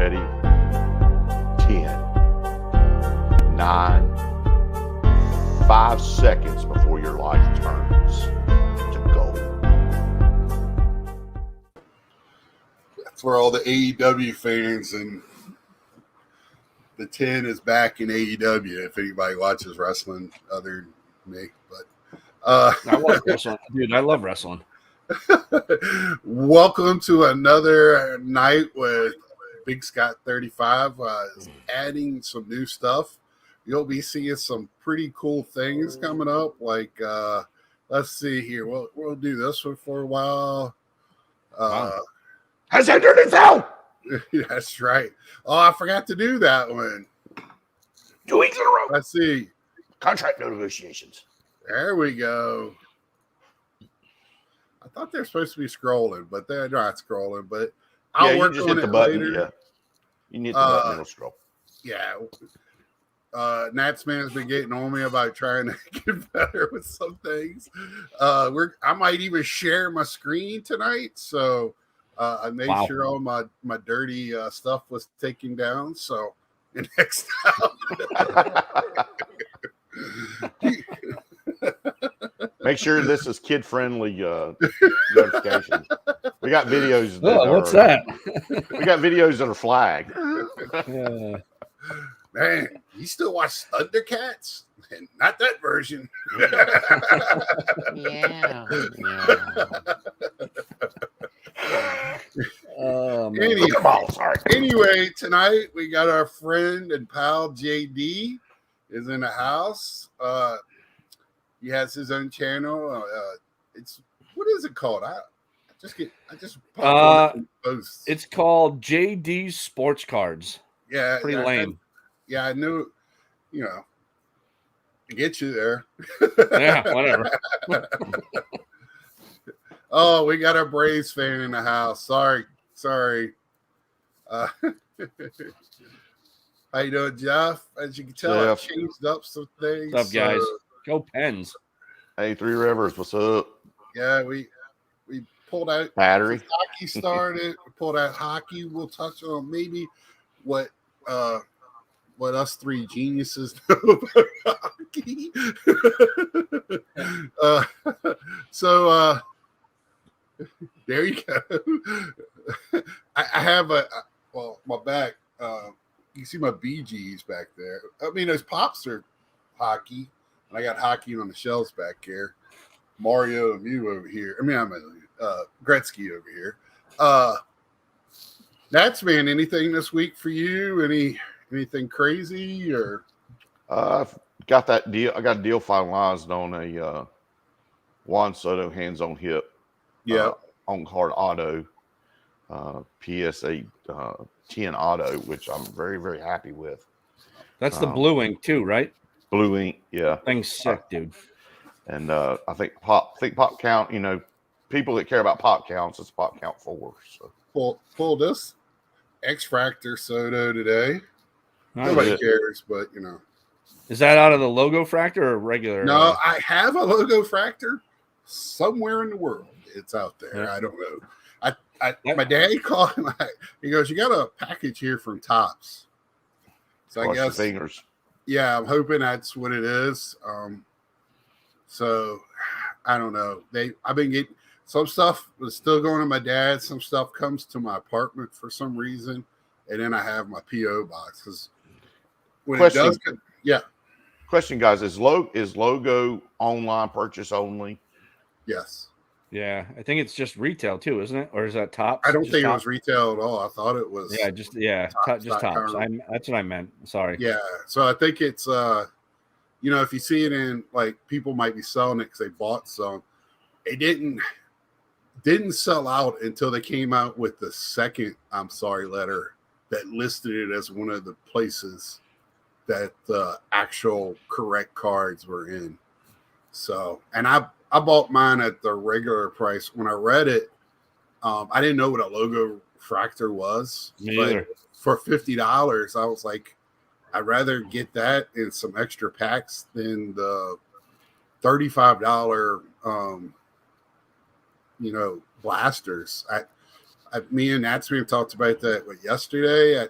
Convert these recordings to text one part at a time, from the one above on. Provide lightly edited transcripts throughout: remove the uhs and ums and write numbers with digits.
ready? 10, 9, 5 seconds before your life turns to gold. That's for all the AEW fans, and the 10 is back in AEW if anybody watches wrestling other than me. But I love wrestling. Dude, I love wrestling. welcome to another night with Big Scott 35 adding some new stuff. You'll be seeing some pretty cool things coming up. Like, let's see here. We'll do this one for a while. Has entered his out. That's right. Oh, I forgot to do that one. 2 weeks in a row. Let's see. Contract negotiations. There we go. I thought they're supposed to be scrolling, but they're not scrolling. But I'll work on it later. Yeah. You need the button, it'll scroll. Yeah. Nats man's been getting on me about trying to get better with some things. I might even share my screen tonight, so I made sure all my dirty stuff was taken down. So next time, make sure this is kid-friendly notifications. We got videos. What's that? We got videos that are flagged. Man, you still watch Thundercats? And not that version. Yeah. Anyway, tonight we got our friend and pal JD is in the house. He has his own channel. What is it called? It's called JD Sports Cards. Yeah, pretty lame. I knew, get you there. Yeah, whatever. Oh, we got our Braves fan in the house. Sorry. How you doing, Jeff? As you can tell, I've changed up some things. What's up, guys? Go Pens. Hey, Three Rivers, what's up? Yeah, we pulled out battery. Hockey started. We pulled out hockey. We'll touch on maybe what us three geniuses know about hockey. So there you go. I have my back. You see my BGs back there. I mean, those pops are hockey. I got hockey on the shelves back here. Mario and you over here. I mean, I'm Gretzky over here. Nats man, anything this week for you? Anything crazy or? I've got that deal. I got a deal finalized on a Juan Soto hands-on hip. Yeah. On card auto, PSA 10 auto, which I'm very, very happy with. That's the blue ink too, right? Blue ink, yeah. Thing's sick, dude. And I think pop count. People that care about pop counts, it's pop count 4. So pull this X-Fractor Soto today. Nobody cares, but Is that out of the logo fractor or regular? No, I have a logo fractor somewhere in the world. It's out there. Yeah. I don't know. My dad called him. He goes, "You got a package here from Topps." So I guess fingers. Yeah, I'm hoping that's what it is. So I don't know. I've been getting some stuff was still going to my dad. Some stuff comes to my apartment for some reason, and then I have my PO box because when it does, yeah. Question, guys: is logo online purchase only? Yes. Yeah, I think it's just retail too, isn't it? Or is that Topps? I don't think it was retail at all. I thought it was. Yeah, just Topps. That's what I meant. Sorry. Yeah, so I think it's if you see it in people might be selling it because they bought some. It didn't sell out until they came out with the second "I'm sorry" letter that listed it as one of the places that the actual correct cards were in. So, and I bought mine at the regular price. When I read it, I didn't know what a logo fractor was. Me either. For $50, I was like, I'd rather get that and some extra packs than the $35 blasters. Me and Natsman talked about that yesterday.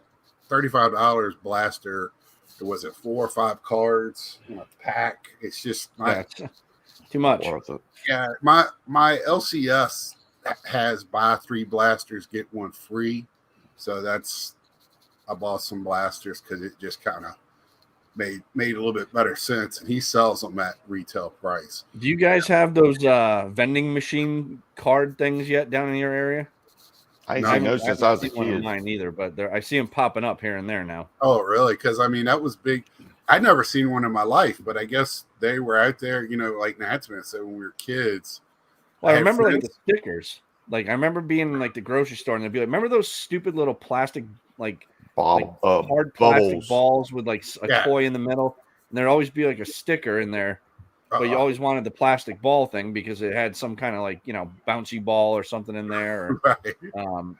$35 blaster. Was it 4 or 5 cards in a pack? It's just not too much. Worth it. Yeah, my LCS has buy 3 blasters, get 1 free. So I bought some blasters because it just kind of made a little bit better sense. And he sells them at retail price. Do you guys have those vending machine card things yet down in your area? I ain't seen those since I was a One of kid. mine either, but I see them popping up here and there now. Oh, really? Because I mean, that was big. I'd never seen one in my life, but I guess they were out there. Like Natsman said, when we were kids. Well, I remember like the stickers. Like I remember being in like the grocery store and they'd be like, remember those stupid little plastic hard plastic balls with like a toy in the middle, and there'd always be like a sticker in there. But you always wanted the plastic ball thing because it had some kind of like, bouncy ball or something in there. Or, right.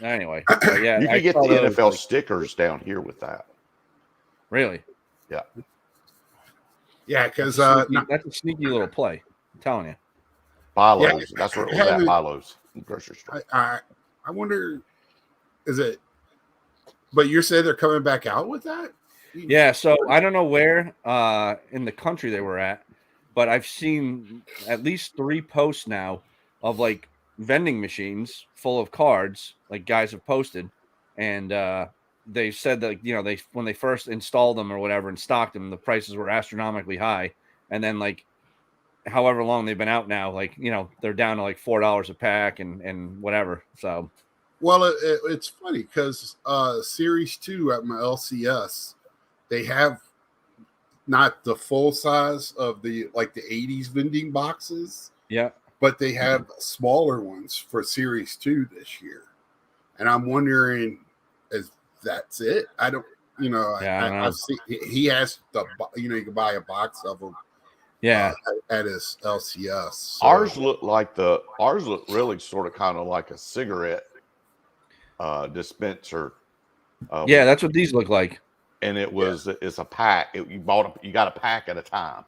Anyway, yeah, you can get the NFL stickers down here with that. Really? Yeah. Yeah, because that's a sneaky little play. I'm telling you. Bilo's. That's where it was at. Bilo's grocery store. I wonder, is it? But you said they're coming back out with that? Yeah. So I don't know where in the country they were at. But I've seen at least 3 posts now of like vending machines full of cards, like guys have posted, and they said that they when they first installed them or whatever and stocked them, the prices were astronomically high, and then like however long they've been out now, like they're down to like $4 a pack and whatever. So, well, it's funny because Series 2 at my LCS, they have. Not the full size of the 80s vending boxes. Yeah. But they have smaller ones for Series 2 this year. And I'm wondering if that's it. I don't, I've seen he has you can buy a box of them. Yeah. At his LCS. So. Ours look really sort of kind of like a cigarette dispenser. Yeah, that's what these look like. And it's a pack. You got a pack at a time.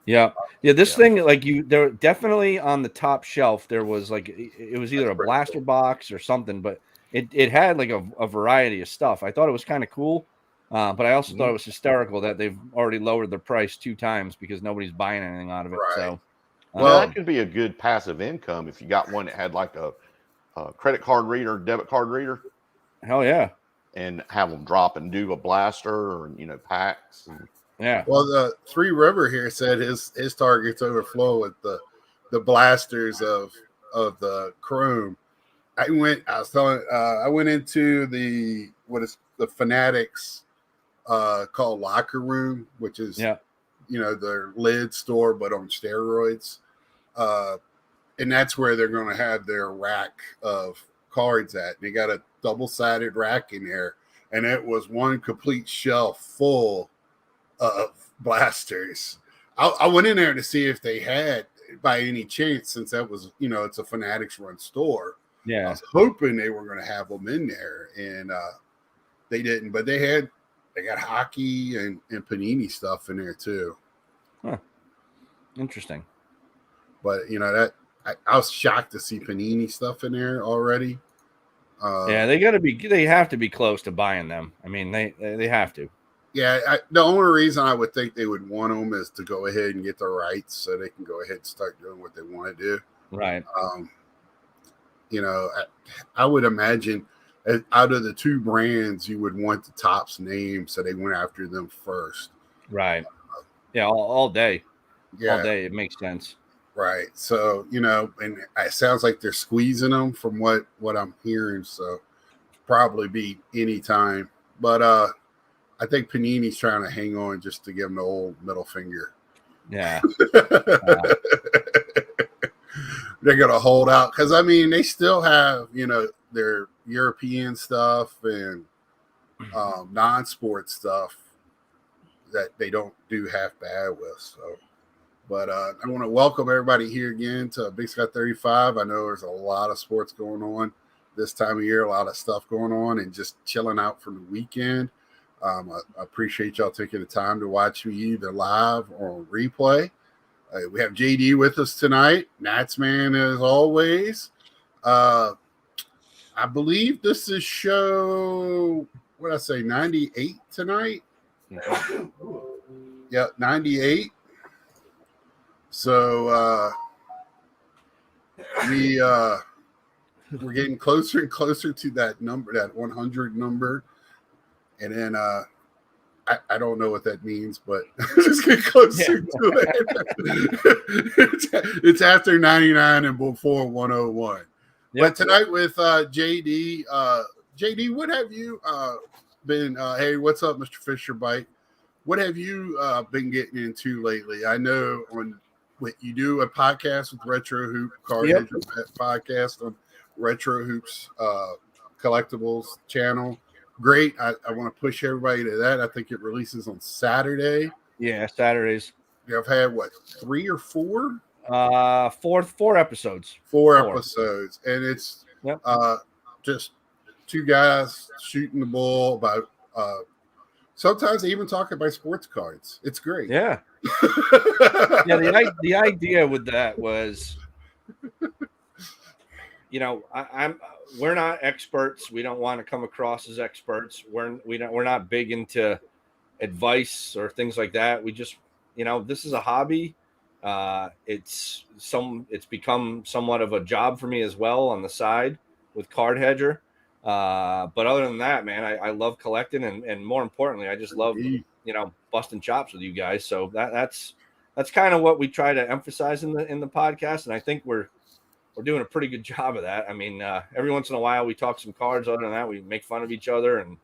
Yeah. This thing, they're definitely on the top shelf. There was it was either a blaster box or something, but it had like a variety of stuff. I thought it was kind of cool, but I also thought it was hysterical that they've already lowered their price 2 times because nobody's buying anything out of it. Right. So, well, that could be a good passive income if you got one that had like a credit card reader, debit card reader. Hell yeah. And have them drop and do a blaster or packs. Yeah. Well, the 3 River here said his targets overflow with the blasters of the Chrome. I went into the Fanatics called Locker Room, which is their lid store but on steroids. And that's where they're going to have their rack of cards at. They got a double-sided rack in there, and it was one complete shelf full of blasters. I went in there to see if they had, by any chance, since that was, it's a Fanatics run store. Yeah, I was hoping they were going to have them in there, and they didn't. But they got hockey and Panini stuff in there too. Huh. Interesting. But I was shocked to see Panini stuff in there already. Yeah, they have to be close to buying them. I mean, they have to. Yeah, the only reason I would think they would want them is to go ahead and get the rights so they can go ahead and start doing what they want to do. Right. I would imagine out of the 2 brands, you would want the Topps name, so they went after them first. Right. Yeah, all day. Yeah. All day. It makes sense. Right. So, and it sounds like they're squeezing them from what I'm hearing. So probably be any time. But I think Panini's trying to hang on just to give them the old middle finger. Yeah. They're going to hold out. Because, I mean, they still have, their European stuff and non-sport stuff that they don't do half bad with. So. But I want to welcome everybody here again to Big Sky 35. I know there's a lot of sports going on this time of year, a lot of stuff going on, and just chilling out from the weekend. I appreciate y'all taking the time to watch me either live or on replay. We have JD with us tonight. Natsman, as always. I believe this is show what did I say, 98 tonight? Mhm. Yeah, 98. So we're getting closer and closer to that number, that 100 number. And then I don't know what that means, but just get closer to it. It's after 99 and before 101. Yep. But tonight with JD, JD, what have you been? Hey, what's up, Mr. Fisher Bite? What have you been getting into lately? I know you do a podcast with Retro Hoop CardHedger podcast on Retro Hoops collectibles channel. Great. I want to push everybody to that. I think it releases on Saturday. Yeah, Saturdays. I've had what, 3 or 4? Four episodes. Four episodes, and it's just two guys shooting the ball about. Sometimes they even talk about sports cards. It's great. Yeah. Yeah. The idea with that was, we're not experts. We don't want to come across as experts. We're not big into advice or things like that. We just, this is a hobby. It's become somewhat of a job for me as well on the side with CardHedger. But other than that, man, I love collecting, and more importantly, I just love busting chops with you guys. So that's kind of what we try to emphasize in the podcast, and I think we're doing a pretty good job of that. I mean, every once in a while we talk some cards. Other than that, we make fun of each other, and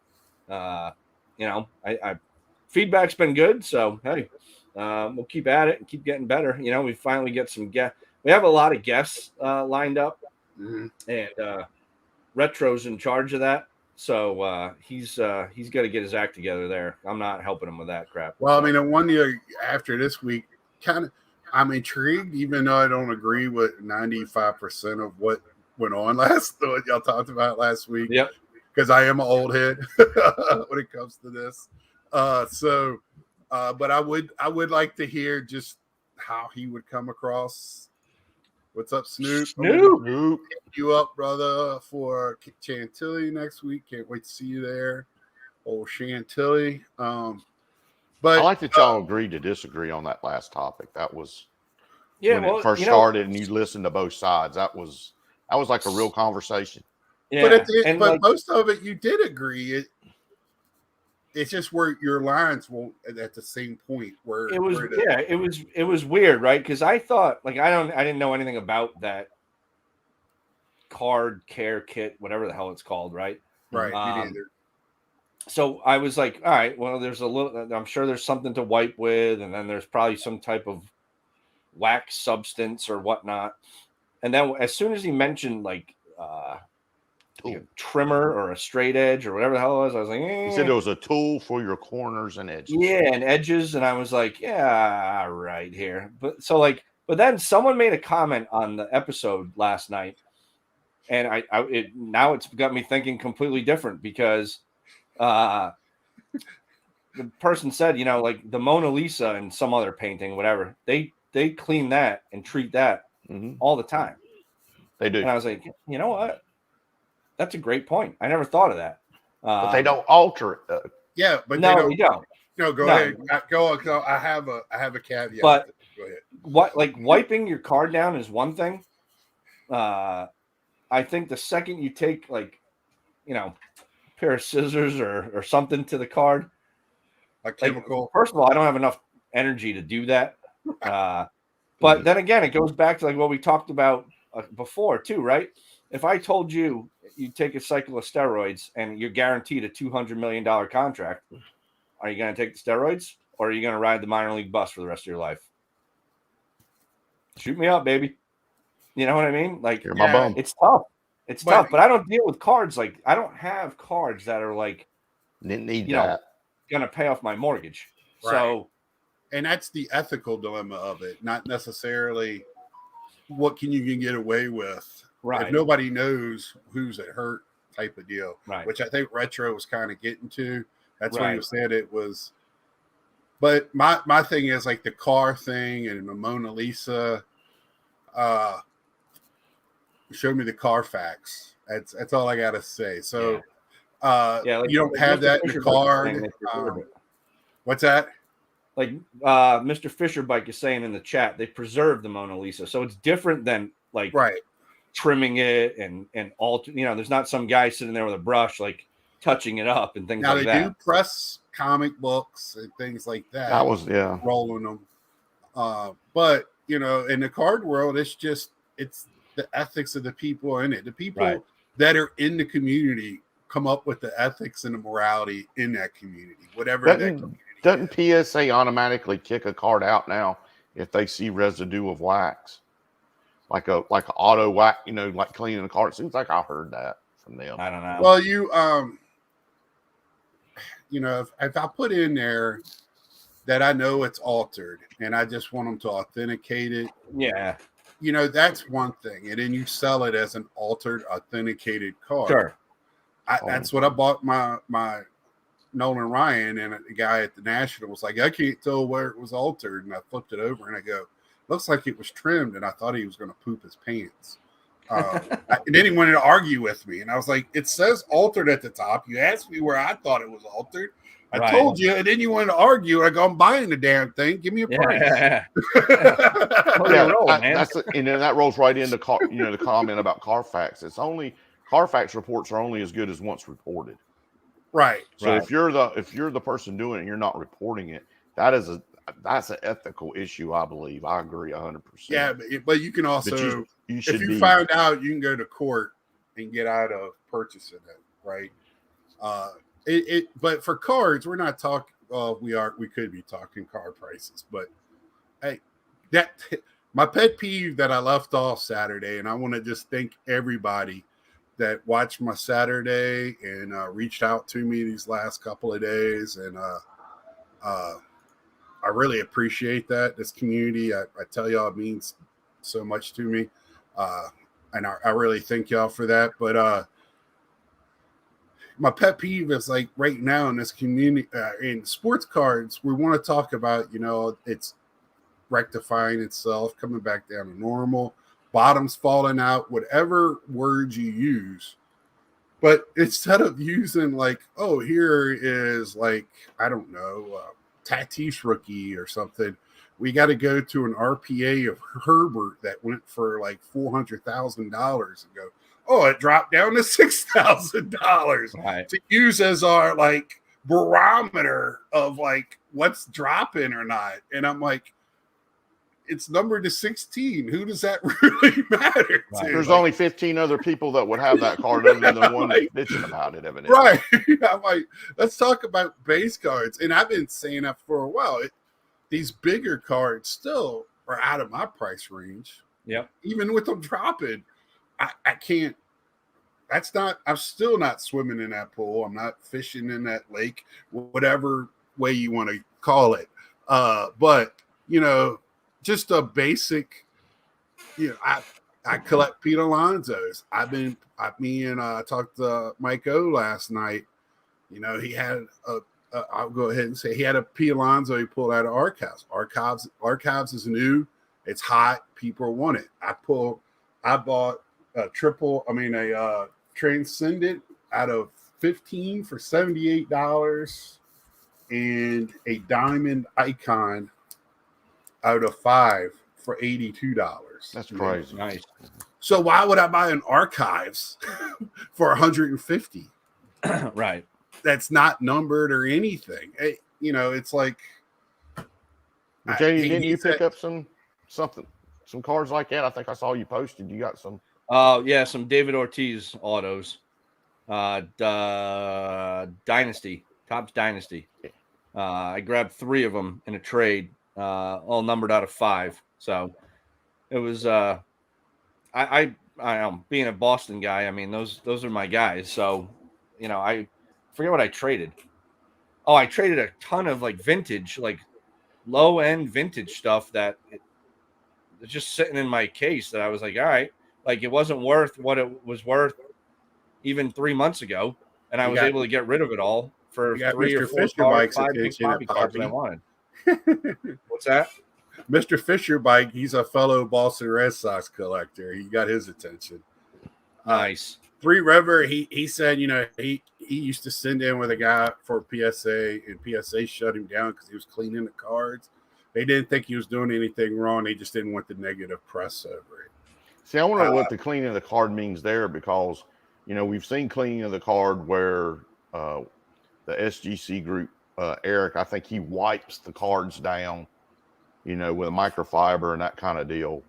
feedback's been good. So hey, we'll keep at it and keep getting better. We finally get some guests. We have a lot of guests lined up, and Retro's in charge of that. So he's got to get his act together there. I'm not helping him with that crap. Well, I mean, the one year after this week, I'm intrigued, even though I don't agree with 95% of what went on what y'all talked about last week. Yep. Because I am an old head when it comes to this. But I would like to hear just how he would come across. What's up, Snoop? Snoop. You up, brother, for Chantilly next week. Can't wait to see you there. Old Chantilly. But I like that y'all agreed to disagree on that last topic. That was when it first started, and you listened to both sides. That was like a real conversation. Yeah, but most of it you did agree. It's just where your lines won't at the same point where it was weird, right? Because I thought I didn't know anything about that card care kit, whatever the hell it's called, right? Right. Me neither. So I was like, all right, well, I'm sure there's something to wipe with, and then there's probably some type of wax substance or whatnot. And then as soon as he mentioned a trimmer or a straight edge or whatever the hell it was, I was like, He said it was a tool for your corners and edges. Yeah, and edges. And I was like, yeah, right here. But then someone made a comment on the episode last night, and now it's got me thinking completely different, because the person said, the Mona Lisa and some other painting, whatever, they clean that and treat that all the time. They do. And I was like, you know what? That's a great point. I never thought of that. But they don't alter it, though. Yeah, but no, they don't. No, go ahead. Go on. I have a caveat. But go ahead. What wiping your card down is one thing. I think the second you take a pair of scissors or something to the card, a chemical. First of all, I don't have enough energy to do that. But then again, it goes back to what we talked about before too, right? If I told you take a cycle of steroids and you're guaranteed a $200 million contract, are you going to take the steroids, or are you going to ride the minor league bus for the rest of your life? Shoot me up, baby. You know what I mean? You're my bum. It's tough. It's tough, but I don't deal with cards. I don't have cards that are didn't need that. Going to pay off my mortgage. Right. So, and that's the ethical dilemma of it, not necessarily what can you get away with. Right. If nobody knows who's at hurt type of deal, right. Which I think Retro was kind of getting to. That's why you said it was. But my thing is the car thing and the Mona Lisa. Show me the Carfax. That's all I gotta say. So, You don't have that in the card. What's that? Like Mr. Fisher Bike is saying in the chat, they preserved the Mona Lisa, so it's different than like trimming it and alter. There's not some guy sitting there with a brush like touching it up and things like that. Now they do press comic books and things like that. That was rolling them. But in the card world, it's the ethics of the people in it. The people that are in the community come up with the ethics and the morality in that community, whatever that community. Doesn't PSA automatically kick a card out now if they see residue of wax, like an auto wax, like cleaning a card? It seems like I heard that from them. I don't know. Well, if I put in there that I know it's altered and I just want them to authenticate it, that's one thing. And then you sell it as an altered, authenticated card. Sure. That's what I bought my Nolan Ryan, and the guy at the National was like, I can't tell where it was altered. And I flipped it over and I go, looks like it was trimmed. And I thought he was going to poop his pants. And then he wanted to argue with me. And I was like, it says altered at the top. You asked me where I thought it was altered. I told you. And then you wanted to argue. I go, I'm buying the damn thing. Give me a price. That rolls right into the comment about Carfax. It's only Carfax reports are only as good as once reported. Right. So if you're the person doing it and you're not reporting it, that's an ethical issue, I believe. I agree 100%. Yeah, but you can also, if you found out, you can go to court and get out of purchasing it, right? But for cards, we're not talking. We could be talking card prices, but hey, my pet peeve that I left off Saturday, and I want to just thank everybody that watched my Saturday and reached out to me these last couple of days. And I really appreciate that. This community, I tell y'all, it means so much to me. And I really thank y'all for that. But my pet peeve is like right now in this community, in sports cards, we want to talk about, it's rectifying itself, coming back down to normal. Bottoms falling out, whatever words you use. But instead of using like, oh, here is like, I don't know, Tatis rookie or something, we got to go to an RPA of Herbert that went for like $400,000 and go, oh, it dropped down to $6,000 to use as our like barometer of like what's dropping or not. And I'm like, it's numbered to 16. Who does that really matter to? There's only 15 other people that would have that card other than one bitching about it, evidently. Right. I'm like, let's talk about base cards. And I've been saying that for a while. These bigger cards still are out of my price range. Yep. Even with them dropping, I can't. I'm still not swimming in that pool. I'm not fishing in that lake, whatever way you want to call it. But, just a basic, I collect Pete Alonso's. I talked to Mike O last night. He had I'll go ahead and say he had a Pete Alonso he pulled out of Archives. Archives is new. It's hot. People want it. I bought a Transcendent out of 15 for $78 and a Diamond Icon out of 5 for $82. That's crazy. Nice. So why would I buy an Archives for $150? Right. That's not numbered or anything. It's like. JD, didn't you pick up some cards like that? I think I saw you posted. You got some. Yeah, some David Ortiz autos. Dynasty, Topps Dynasty. I grabbed 3 of them in a trade. All numbered out of 5. So it was I being a Boston guy, I mean those are my guys. So I forget what I traded. Oh, I traded a ton of like vintage, like low end vintage stuff that it's just sitting in my case that I was like, all right, like it wasn't worth what it was worth even 3 months ago, and I was able to get rid of it all for 3 or 4 cards, 5 big copy cards that I wanted. What's that? Mr. Fisher Bike, he's a fellow Boston Red Sox collector. He got his attention. Nice. Three River, he said, he used to send in with a guy for PSA, and PSA shut him down because he was cleaning the cards. They didn't think he was doing anything wrong. They just didn't want the negative press over it. See, I want to know what the cleaning of the card means there, because we've seen cleaning of the card where the SGC group, Eric, I think he wipes the cards down, with a microfiber and that kind of deal,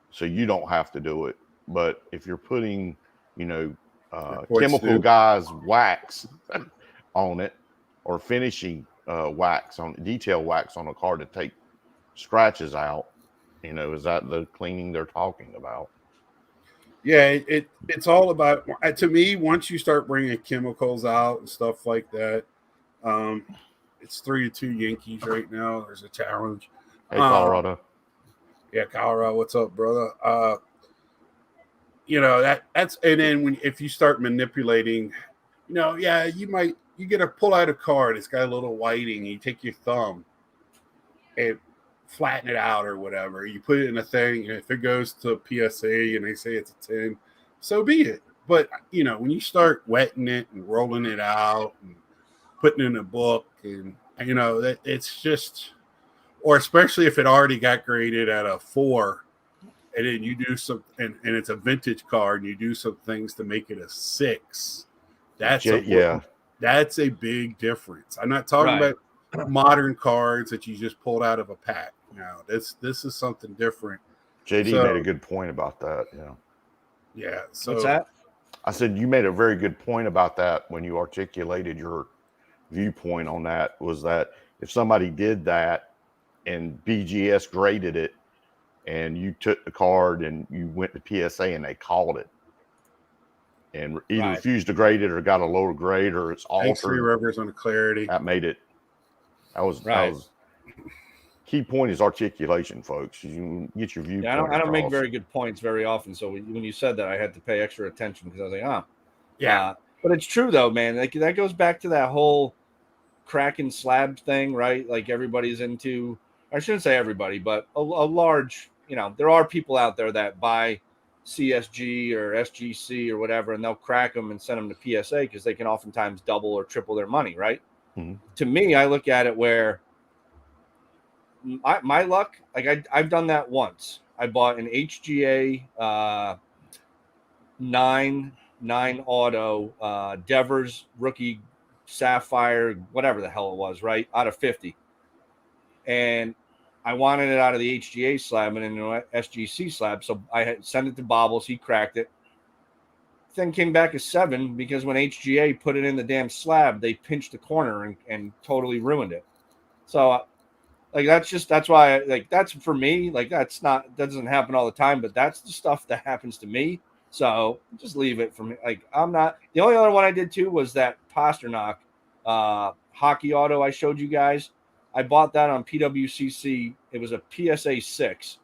so you don't have to do it. But if you're putting, chemical guys wax on it, or finishing wax on detail wax on a card to take scratches out, is that the cleaning they're talking about? Yeah, it's all about, to me, once you start bringing chemicals out and stuff like that. It's 3-2 Yankees right now. There's a challenge. Hey, Colorado. Yeah, Colorado. What's up, brother? That's, and then if you start manipulating, you get a pull out a card. It's got a little whiting. You take your thumb and flatten it out or whatever. You put it in a thing. And if it goes to PSA and they say it's a 10, so be it. But when you start wetting it and rolling it out and putting it in a book, and that it's just, or especially if it already got graded at a 4, and then you do some, and it's a vintage card, and you do some things to make it a 6. That's a big difference. I'm not talking about modern cards that you just pulled out of a pack. Now this is something different. JD made a good point about that. Yeah. So what's that? I said you made a very good point about that when you articulated your viewpoint on that, was that if somebody did that and BGS graded it, and you took the card and you went to PSA and they called it and either refused to grade it or got a lower grade or it's altered. Three Rivers on the clarity. That made it. That was key point is articulation, folks. You get your viewpoint. Yeah, I don't make very good points very often. So when you said that, I had to pay extra attention because I was like, yeah. But it's true though, man. Like that goes back to that whole cracking slab thing, right? Like everybody's into. I shouldn't say everybody, but a large. There are people out there that buy CSG or SGC or whatever, and they'll crack them and send them to PSA because they can oftentimes double or triple their money, right? Mm-hmm. To me, I look at it where my luck, like I've done that once. I bought an HGA 9 auto Devers rookie Sapphire, whatever the hell it was, right? Out of 50. And I wanted it out of the HGA slab and in an SGC slab. So I had sent it to Bobbles. He cracked it. Then came back a 7 because when HGA put it in the damn slab, they pinched the corner and totally ruined it. So that's why that's for me. That doesn't happen all the time, but that's the stuff that happens to me. So just leave it for me. I'm not, the only other one I did too was that Pasternak hockey auto I showed you guys. I bought that on Pwcc. It was a PSA 6.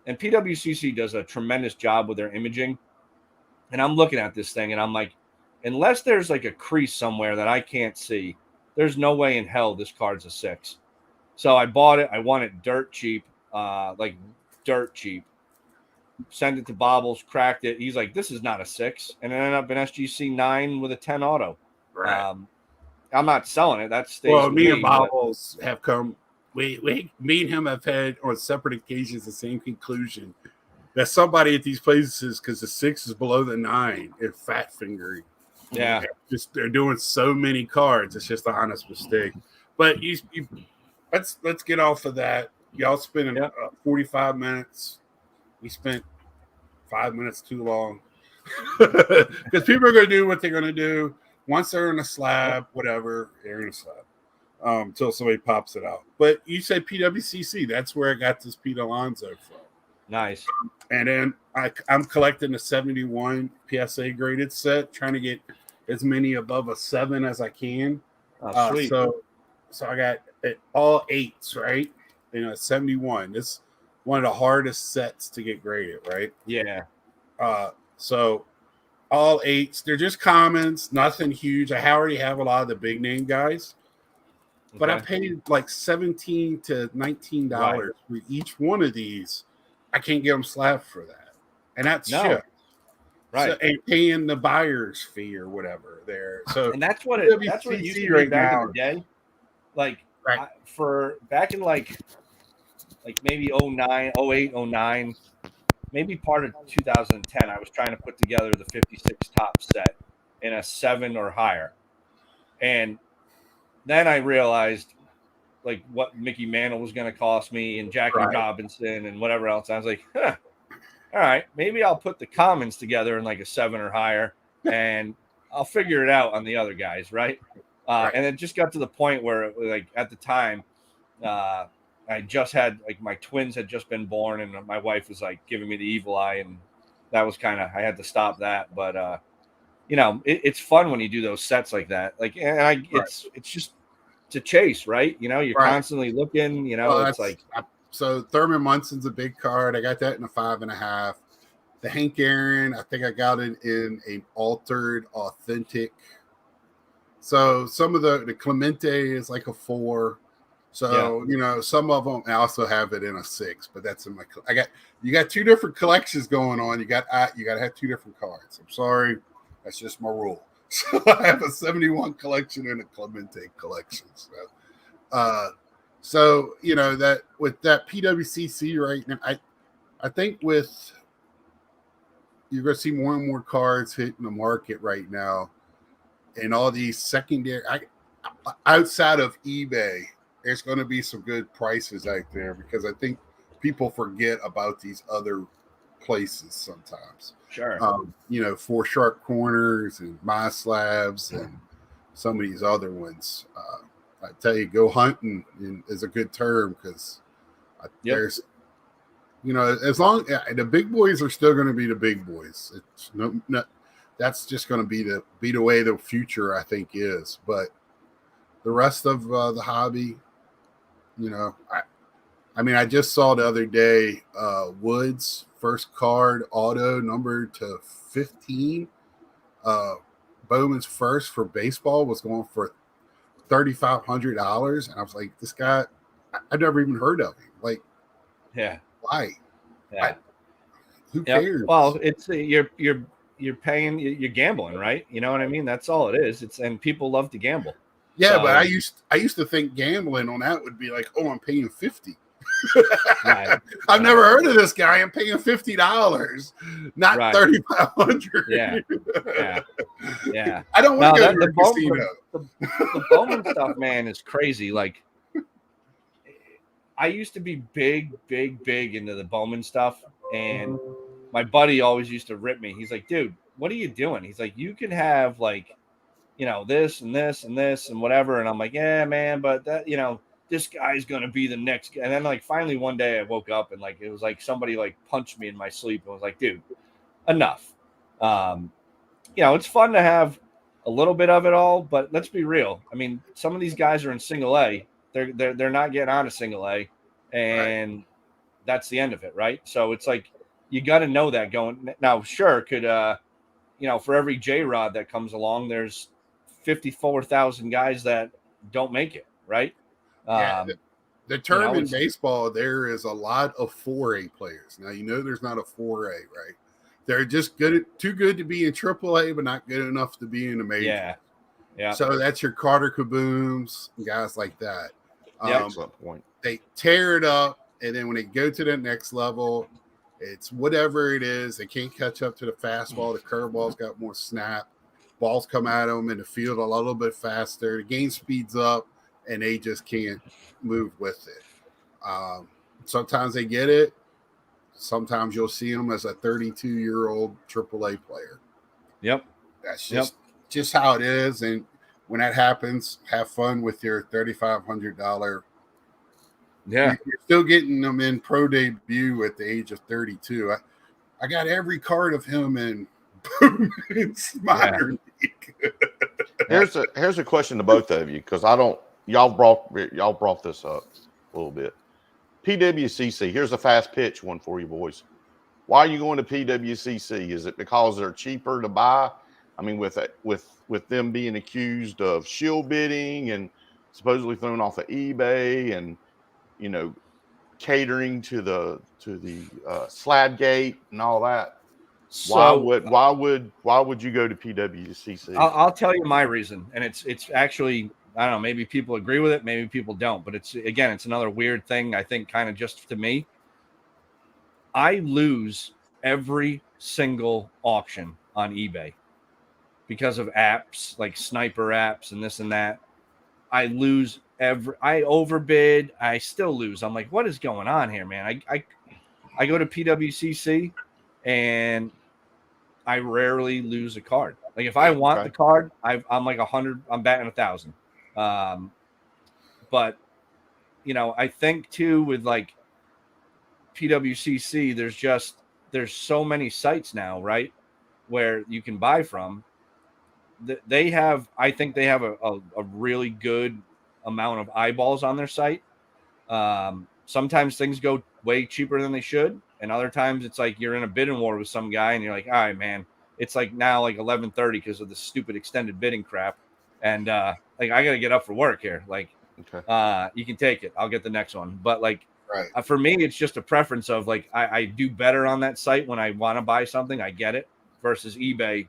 And Pwcc does a tremendous job with their imaging. And I'm looking at this thing, and I'm like, unless there's like a crease somewhere that I can't see, there's no way in hell this card's a 6. So I bought it. I want it dirt cheap, dirt cheap. Sent it to Bobbles, cracked it. He's like, this is not a 6. And it ended up in SGC 9 with a 10 auto. Right. I'm not selling it. That stays. Well, me and Bobbles have come. Me and him have had on separate occasions the same conclusion that somebody at these places, because the 6 is below the 9, is fat fingering. Yeah, they're doing so many cards. It's just an honest mistake. But you let's get off of that. Y'all spending 45 minutes. We spent 5 minutes too long because people are going to do what they're going to do. Once they're in a slab, whatever, they're in a slab until somebody pops it out. But you said PWCC. That's where I got this Pete Alonso from. Nice. And then I'm collecting the 71 PSA graded set, trying to get as many above a 7 as I can. Oh, sweet. So I got all 8s, right? 71. This is one of the hardest sets to get graded, right? Yeah. So all 8s, they're just commons, nothing huge. I already have a lot of the big name guys, but I paid like $17 to $19 for each one of these. I can't get them slabbed for that, and that's shit. Right. So, and paying the buyer's fee or whatever there. So And that's what it used to be right back now, in the day. Like right. for back in like maybe 09, 08, 09, maybe part of 2010, I was trying to put together the 56 top set in a 7 or higher. And then I realized like what Mickey Mantle was going to cost me and Jackie Right. Robinson and whatever else. I was like, all right, maybe I'll put the commons together in like a 7 or higher and I'll figure it out on the other guys. Right. And it just got to the point where like at the time, I just had like my twins had just been born and my wife was like giving me the evil eye, and that was kind of, I had to stop that. But you know, it's fun when you do those sets like that. Like, and it's just to chase, right? You know, you're constantly looking, you know, well, it's like, so Thurman Munson's a big card. I got that in a 5.5. The Hank Aaron, I think I got it in an altered authentic. So some of the Clemente is like a 4. So, you know, some of them, I also have it in a 6, but that's in my, you got 2 different collections going on. You got to have 2 different cards. I'm sorry. That's just my rule. So I have a 71 collection and a Clemente collection. So, you know, that with that PWCC right now, I think you're going to see more and more cards hitting the market right now. And all these secondary, outside of eBay, there's going to be some good prices out there because I think people forget about these other places sometimes. Sure. You know, 4 Sharp Corners and My Slabs and some of these other ones. I tell you, go hunting is a good term because there's, you know, as long the big boys are still going to be the big boys. It's no, that's just going to be the way the future, I think, is. But the rest of the hobby, you know, I mean, I just saw the other day Woods first card auto numbered to 15. Bowman's first for baseball was going for $3,500, and I was like, this guy, I've never even heard of him. Like, why? Yeah. Who cares? Well, it's you're paying, you're gambling, right? You know what I mean? That's all it is. And people love to gamble. Yeah, but I used to think gambling on that would be like, oh, I'm paying 50. Right. I've never heard of this guy. I'm paying $50, not 3,500. Yeah. I don't want to go to a casino. The Bowman stuff, man, is crazy. Like, I used to be big into the Bowman stuff, and my buddy always used to rip me. He's like, dude, what are you doing? He's like, you can have like, you know, this and this and this and whatever. And I'm like, yeah, man, but that, you know, this guy's going to be the next guy. And then like finally one day I woke up and like, it was like somebody like punched me in my sleep and was like, dude, enough. You know, it's fun to have a little bit of it all, but let's be real. I mean, some of these guys are in single A. They're not getting out of single A, and that's the end of it. Right. So it's like, you got to know that going now. Sure. Could, you know, for every J-Rod that comes along, there's 54,000 guys that don't make it. Right. The term in baseball, there is a lot of 4A players. Now, you know, there's not a 4A, right? They're just too good to be in AAA, but not good enough to be in a major. Yeah. So that's your Carter Kabooms, guys like that. Excellent point. They tear it up, and then when they go to the next level, it's whatever it is. They can't catch up to the fastball. The curveball's got more snap. Balls come at them in the field a little bit faster. The game speeds up, and they just can't move with it. Sometimes they get it. Sometimes you'll see them as a 32-year-old AAA player. Yep. That's just how it is. And when that happens, have fun with your $3,500. Yeah. You're still getting them in pro debut at the age of 32. I got every card of him in Modern League. Here's a question to both of you, because y'all brought this up a little bit. PWCC, here's a fast pitch one for you boys. Why are you going to PWCC? Is it because they're cheaper to buy? I mean, with them being accused of shield bidding and supposedly thrown off of eBay and, you know, catering to the Sladgate and all that. So why would you go to PWCC? I'll tell you my reason, and it's actually, I don't know, maybe people agree with it, maybe people don't, but it's another weird thing. I think kind of just to me, I lose every single auction on eBay because of apps like sniper apps and this and that. I lose I overbid, I still lose. I'm like, what is going on here, man? I go to PWCC and I rarely lose a card. Like if I want the card, I'm like 100. I'm batting 1,000. But I think too with like PWCC, there's so many sites now, right, where you can buy from. I think they have a really good amount of eyeballs on their site. Sometimes things go way cheaper than they should, and other times it's like you're in a bidding war with some guy and you're like, all right, man, it's like now like 11:30 because of the stupid extended bidding crap, and like I gotta get up for work here. Like, you can take it, I'll get the next one. But like, for me, it's just a preference of like I do better on that site when I want to buy something, I get it, versus eBay.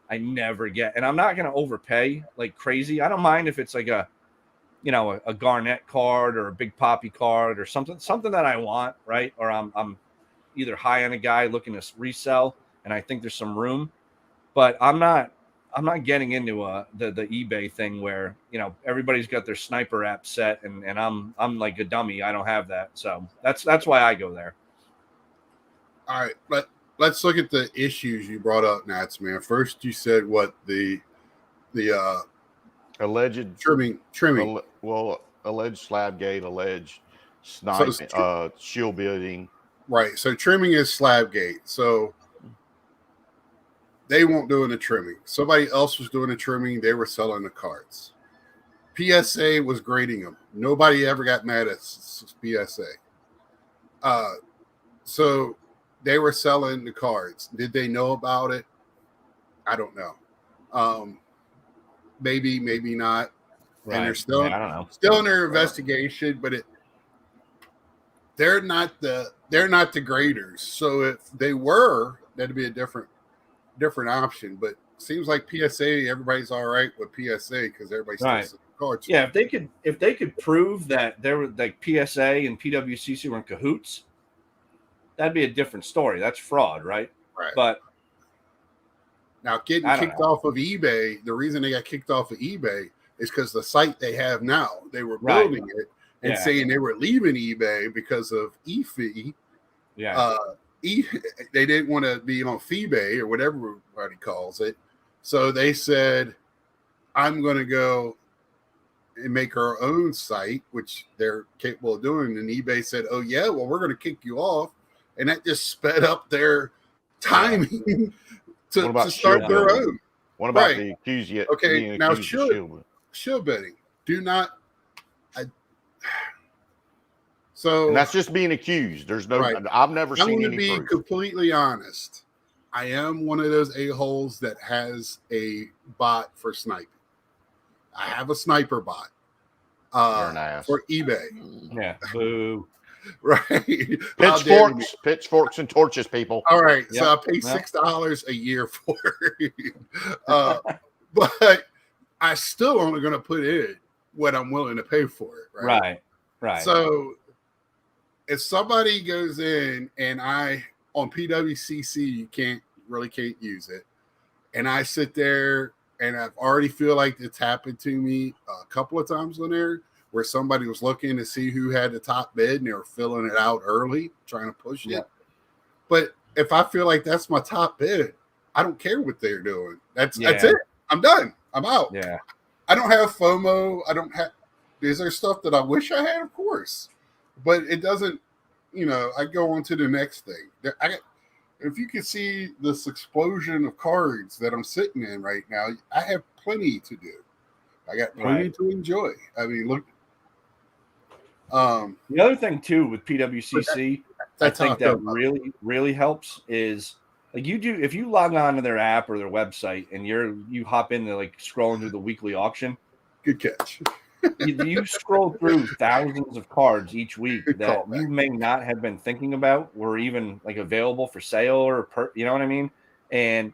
I never get, and I'm not gonna overpay like crazy. I don't mind if it's like a Garnett card or a Big Poppy card or something that I want, right? Or I'm either high on a guy looking to resell and I think there's some room, but I'm not getting into the eBay thing where everybody's got their sniper app set and I'm like a dummy. I don't have that, so that's why I go there. All right, but let's look at the issues you brought up, Nats, man. First, you said what the alleged trimming. Alleged slab gate, alleged sniping, shield building. Right. So trimming is slab gate. So they weren't doing the trimming. Somebody else was doing the trimming. They were selling the cards. PSA was grading them. Nobody ever got mad at PSA. So they were selling the cards. Did they know about it? I don't know. Maybe not. Right. And they're still, I don't know. Still in their investigation, but they're not the graders. So if they were, that'd be a different option. But it seems like PSA, everybody's all right with PSA because everybody's still selling cards. Yeah, if they could prove that there were like PSA and PWCC were in cahoots, that'd be a different story. That's fraud, right? Right. But now getting kicked off of eBay, the reason they got kicked off of eBay is because the site they have now, they were building it and saying they were leaving eBay because of eFee. Yeah. They didn't want to be on FeeBay or whatever everybody calls it. So they said, I'm going to go and make our own site, which they're capable of doing. And eBay said, oh, yeah, well, we're going to kick you off. And that just sped up their timing to start their own. What about the accused yet? Okay, now shield betting. Do not. So and that's just being accused. There's no. I've never seen any proof. I'm going to be completely honest. I am one of those a-holes that has a bot for sniping. I have a sniper bot for eBay. Yeah. Boo. Right. Pitchforks and torches, people. All right. Yep. So I pay $6 a year for it. But I still only going to put in what I'm willing to pay for it. Right. Right. So if somebody goes in and on PWCC, you can't use it. And I sit there and I've already feel like it's happened to me a couple of times on there where somebody was looking to see who had the top bid and they were filling it out early, trying to push it. But if I feel like that's my top bid, I don't care what they're doing. That's it. I'm done. I'm out. Yeah. I don't have FOMO. Is there stuff that I wish I had? Of course. But it doesn't, I go on to the next thing. If you can see this explosion of cards that I'm sitting in right now, I have plenty to do. I got plenty to enjoy. I mean, look. The other thing too with PWCC, I think that really, really helps is like if you log on to their app or their website and you hop in there like scrolling through the weekly auction. Good catch. you scroll through thousands of cards each week Good that callback. you may not have been thinking about were even like available for sale or you know what I mean? And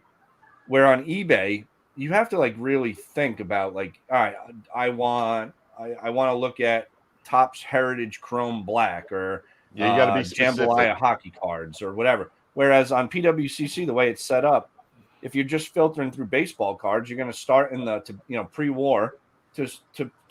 where on eBay, you have to like really think about like, all right, I want to look at Topps Heritage Chrome Black or Yeah, you got to be specific. Jambalaya hockey cards or whatever. Whereas on PWCC, the way it's set up, if you're just filtering through baseball cards, you're going to start in the pre-war to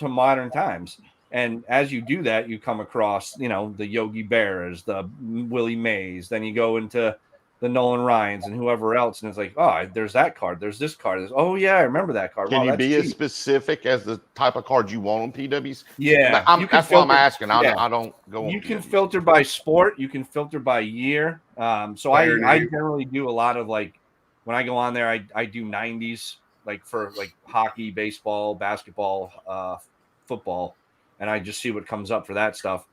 modern times. And as you do that, you come across, the Yogi Berras, the Willie Mays. Then you go into the Nolan Ryans and whoever else, and it's like, oh, there's that card, there's this card. Oh yeah, I remember that card. Can Wow, you that's be as cheap. specific as the type of cards you want on PWs? Yeah, That's why I'm asking. Yeah. I don't go on You can PWs. filter by sport. You can filter by year. So I generally do a lot of like when I go on there, I do 90s like for like hockey, baseball, basketball, football, and I just see what comes up for that stuff.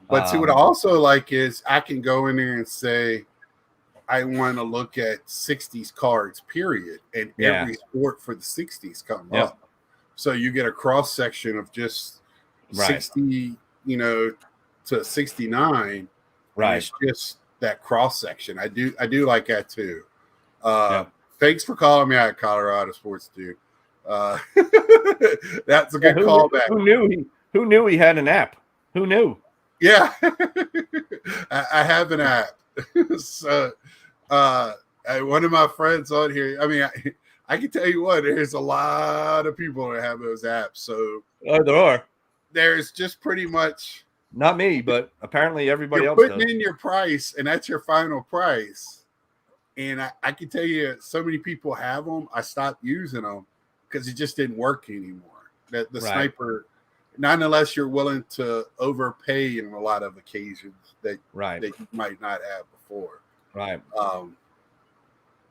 But see, what I also like is I can go in there and say, I want to look at 60s cards, period. And every sport for the 60s come up. So you get a cross section of just 60, to 69. Right. It's just that cross section. I do like that too. Thanks for calling me out, Colorado Sports Dude. That's a good callback. Who knew he had an app? Who knew? Yeah. I have an app. So one of my friends on here, I mean, I can tell you what, there's a lot of people that have those apps. So there are. There's just pretty much not me, but apparently everybody else putting in your price, and that's your final price. And I can tell you, so many people have them. I stopped using them because it just didn't work anymore. The sniper, not unless you're willing to overpay in a lot of occasions that you might not have before. Right. Wow,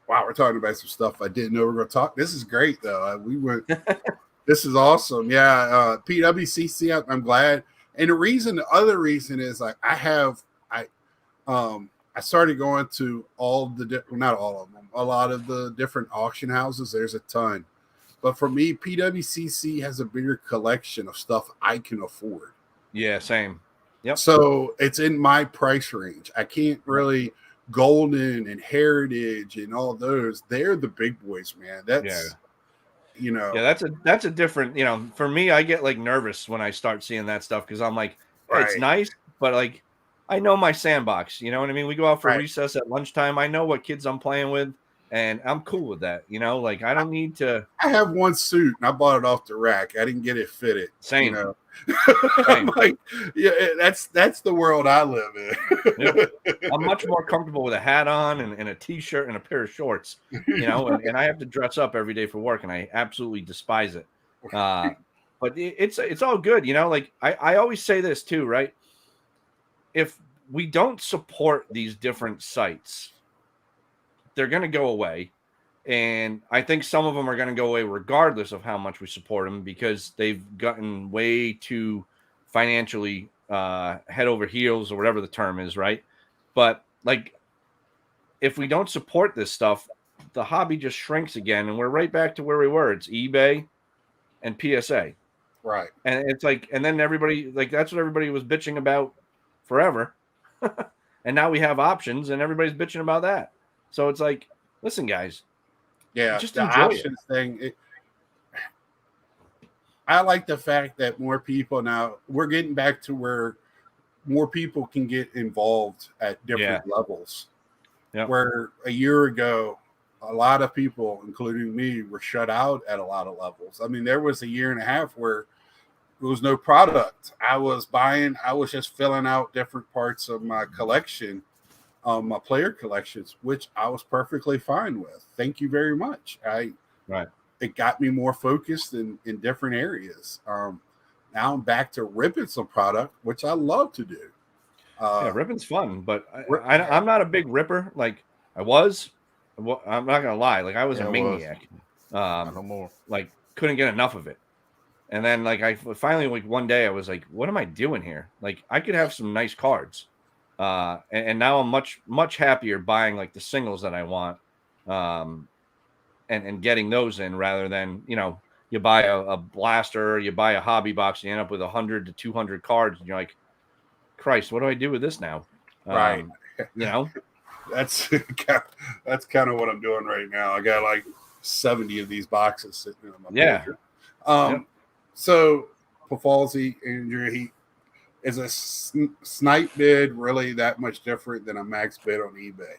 we're talking about some stuff I didn't know we were going to talk. This is great, though. We went. This is awesome. Yeah, PWCC. I'm glad. And the other reason is like I started going to not all of them, a lot of the different auction houses. There's a ton. But for me, PWCC has a bigger collection of stuff I can afford. Yeah, same. Yep. So it's in my price range. I can't really Golden and Heritage and all those. They're the big boys, man. That's that's a different, for me, I get like nervous when I start seeing that stuff because I'm like, hey, it's nice, but like I know my sandbox, you know what I mean? We go out for recess at lunchtime. I know what kids I'm playing with, and I'm cool with that, like I don't need to. I have one suit and I bought it off the rack. I didn't get it fitted. Same. I'm like, that's the world I live in. I'm much more comfortable with a hat on and a t-shirt and a pair of shorts, and I have to dress up every day for work, and I absolutely despise it. But it's all good, like I always say this too, right? If we don't support these different sites, they're going to go away. And I think some of them are going to go away regardless of how much we support them because they've gotten way too financially head over heels or whatever the term is, right? But like, if we don't support this stuff, the hobby just shrinks again, and we're right back to where we were. It's eBay and PSA, right? And it's like, and then everybody that's what everybody was bitching about forever, and now we have options, and everybody's bitching about that. So it's like, listen, guys. Yeah, just the options thing. I like the fact that more people now, we're getting back to where more people can get involved at different levels. Yep. Where a year ago, a lot of people, including me, were shut out at a lot of levels. I mean, there was a year and a half where there was no product. I was just filling out different parts of my collection. My player collections, which I was perfectly fine with. Thank you very much. It got me more focused in different areas. Now I'm back to ripping some product, which I love to do. Ripping's fun, but I'm not a big ripper. Like I was. I'm not gonna lie. Like I was a maniac. No more. Like couldn't get enough of it. And then like I finally one day I was like, what am I doing here? Like I could have some nice cards. And now I'm much happier buying like the singles that I want, and getting those in rather than you buy a blaster, you buy a hobby box, and you end up with 100 to 200 cards, and you're like, Christ, what do I do with this now? Right. You know, That's kind of what I'm doing right now. I got like 70 of these boxes sitting in my bedroom. So Pwcc injury, is a snipe bid really that much different than a max bid on eBay?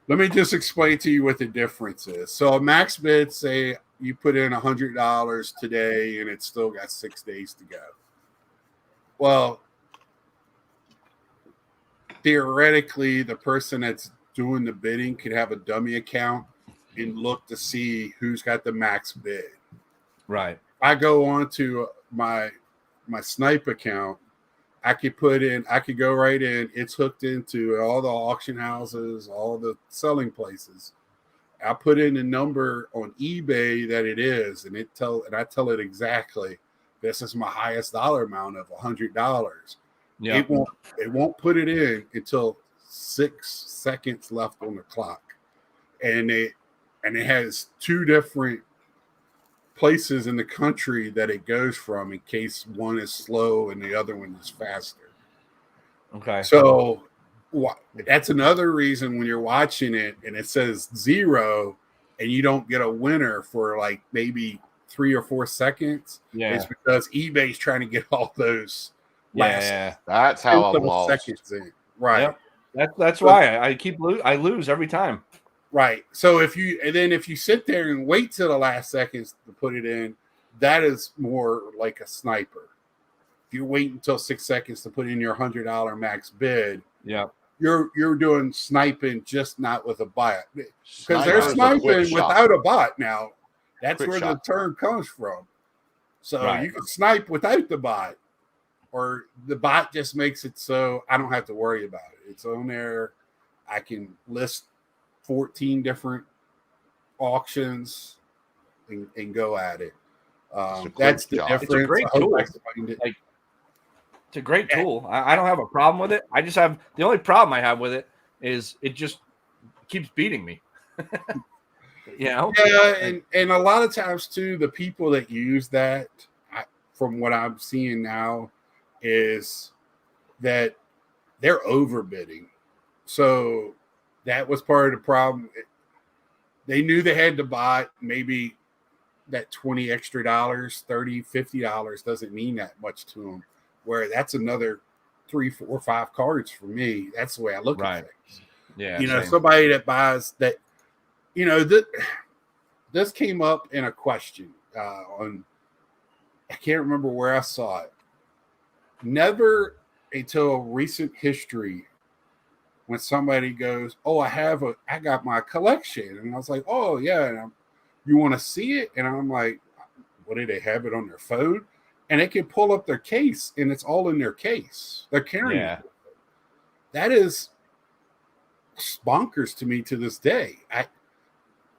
Let me just explain to you what the difference is. So a max bid, say you put in $100 today and it's still got 6 days to go. Well, theoretically, the person that's doing the bidding could have a dummy account and look to see who's got the max bid. Right. I go on to my snipe account. I could go right in. It's hooked into all the auction houses, all the selling places. I put in the number on eBay that it is, and I tell it exactly, this is my highest dollar amount of $100. Yeah. It won't put it in until 6 seconds left on the clock. And it has 2 different places in the country that it goes from in case one is slow and the other one is faster. Okay. So that's another reason when you're watching it and it says 0 and you don't get a winner for like maybe 3 or 4 seconds. Yeah. It's because eBay's trying to get all those Yeah. That's how I lost. Seconds in. Right. Yep. That's why I lose every time. Right. So if you sit there and wait till the last seconds to put it in, that is more like a sniper. If you wait until 6 seconds to put in your $100 max bid, yeah, you're doing sniping, just not with a bot, because they're Sniper's a sniping quick shot. without a bot now. That's Quick where shot. the term comes from. So Right. you can snipe without the bot, or the bot just makes it so I don't have to worry about it. It's on there. I can list 14 different auctions and go at it. That's the job. difference. It's a great I hope tool. I explained it. Like, it's a great tool. I don't have a problem with it. I just have the only problem I have with it is it just keeps beating me. You know? Yeah, and a lot of times too, the people that use that, from what I'm seeing now, is that they're overbidding. So that was part of the problem. They knew they had to buy maybe that $20 extra, $30, $50 doesn't mean that much to them. Where that's another 3, 4, 5 cards for me. That's the way I look at things. Yeah. Somebody that buys that, this came up in a question on, I can't remember where I saw it. Never until recent history, when somebody goes, "Oh, I got my collection," and I was like, "Oh yeah," and you want to see it, and I'm like, "What, do they have it on their phone?" And they can pull up their case, and it's all in their case. They're carrying it. That is bonkers to me to this day.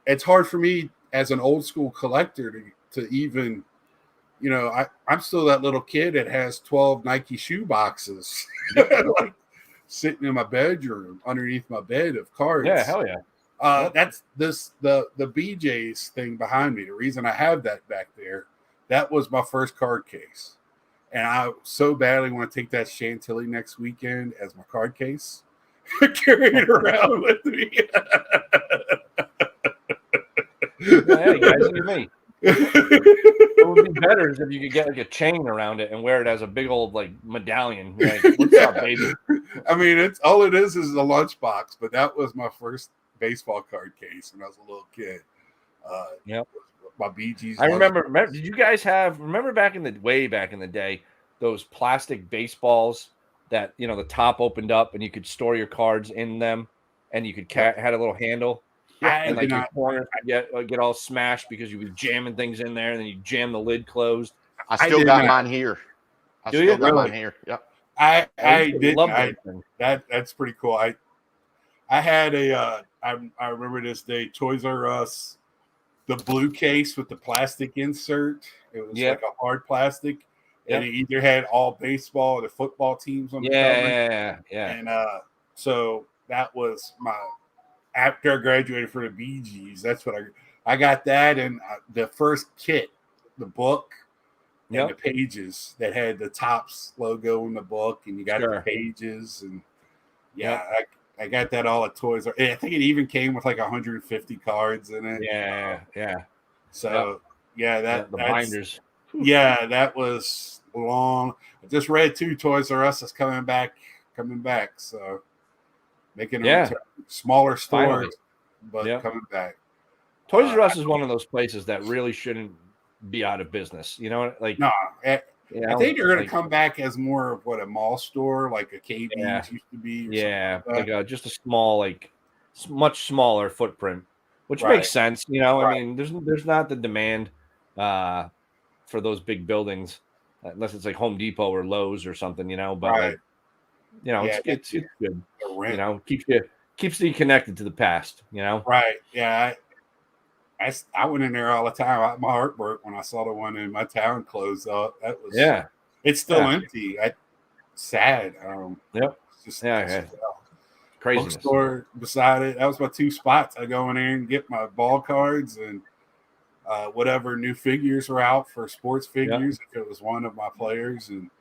It's hard for me as an old school collector to even, I'm still that little kid that has 12 Nike shoe boxes like sitting in my bedroom underneath my bed of cards. Yeah, hell yeah. That's the BJ's thing behind me. The reason I have that back there, that was my first card case. And I so badly want to take that Chantilly next weekend as my card case. Carry it around with me. Hey, guys, look at me. What would be better is if you could get like a chain around it and wear it as a big old like medallion. Like, what's up, baby? I mean, it's all it is a lunchbox, but that was my first baseball card case when I was a little kid. Yep. My BG's. I remember. Did you guys remember back in the day, those plastic baseballs that the top opened up and you could store your cards in them, and you could had a little handle. And like your corners get all smashed because you were jamming things in there, and then you jam the lid closed. I still got mine here. I still got mine here. Yep. I did. That. That's pretty cool. I had I remember this day, Toys R Us, the blue case with the plastic insert. It was like a hard plastic, and it either had all baseball or the football teams on the cover. Yeah. And so that was my. After I graduated from the BGs, that's what I got that and the first kit, the book and Yep. the pages that had the Topps logo in the book, and you got the Sure. pages, and I got that all at Toys R Us. I think it even came with like 150 cards in it. Yeah. So the binders. Yeah, that was long. I just read too. Toys R Us is coming back. So making a return. Smaller stores, Finally. but coming back. Toys R Us is one of those places that really shouldn't be out of business. You know, like I think they're going to come back as more of what a mall store, like a KB's used to be. Or just a small, like much smaller footprint, which makes sense. You know, I mean, there's not the demand for those big buildings unless it's like Home Depot or Lowe's or something. You know, but like, you know, it's good. You know, keeps you connected to the past. You know, right? Yeah. I went in there all the time. My heart broke when I saw the one in my town close up. That was It's still empty. Sad. Just crazy. Bookstore beside it. That was my two spots. I go in there and get my ball cards and whatever new figures were out for sports figures. If it was one of my players, and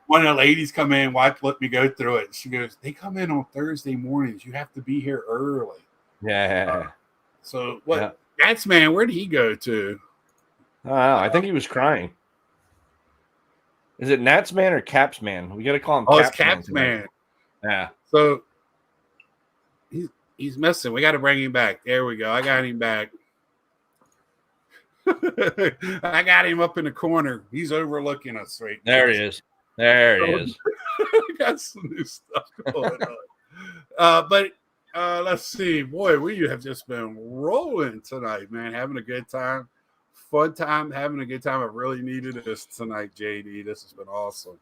one of the ladies come in, wife let me go through it. She goes, "They come in on Thursday mornings. You have to be here early." So what? Yeah. Nats man, where did he go to? I think he was crying. Is it Nats man or Caps man? We got to call him. It's Caps man. Yeah. So he's missing. We got to bring him back. There we go. I got him back. I got him up in the corner. He's overlooking us right now. There he is. There he is. Got some new stuff going on. But let's see. Boy, we have just been rolling tonight, man. Having a good time. Fun time. Having a good time. I really needed this tonight, JD. This has been awesome.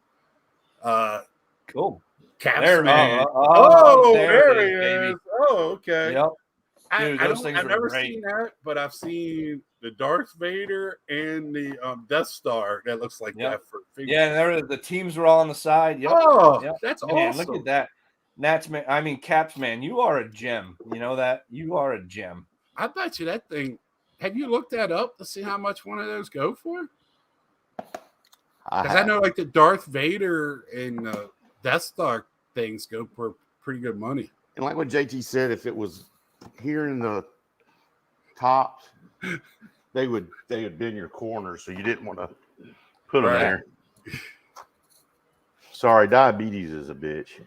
Cool. Caps there, man. There he is. Baby. Oh, okay. Yep. Dude, I've never seen that, but I've seen the Darth Vader and the Death Star that looks like that for figures. Yeah, the teams were all on the side. That's man, awesome. Look at that. Nats man, I mean Caps man, you are a gem. You know that? You are a gem. I bet you that thing. Have you looked that up to see how much one of those go for? Because I know like the Darth Vader and Death Star things go for pretty good money. And like what JT said, if it was here in the top, they would be in your corner, so you didn't want to put them there. Sorry, diabetes is a bitch.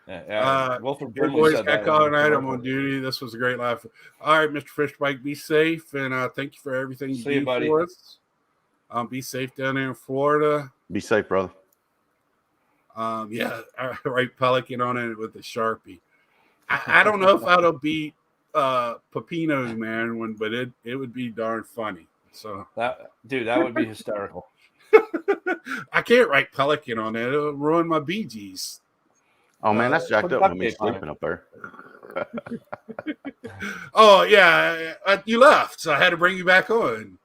Your boys got called tonight. I'm on duty. This was a great life. All right, Mr. Fishbike, be safe, and thank you for everything you do for us. Be safe down there in Florida. Be safe, brother. Right, Pelican on it with the Sharpie. I don't know if that'll beat Pepino's man but it would be darn funny. So that would be hysterical. I can't write Pelican on it. It'll ruin my BGs. Oh man, that's jacked up with me sleeping up there. You left, so I had to bring you back on.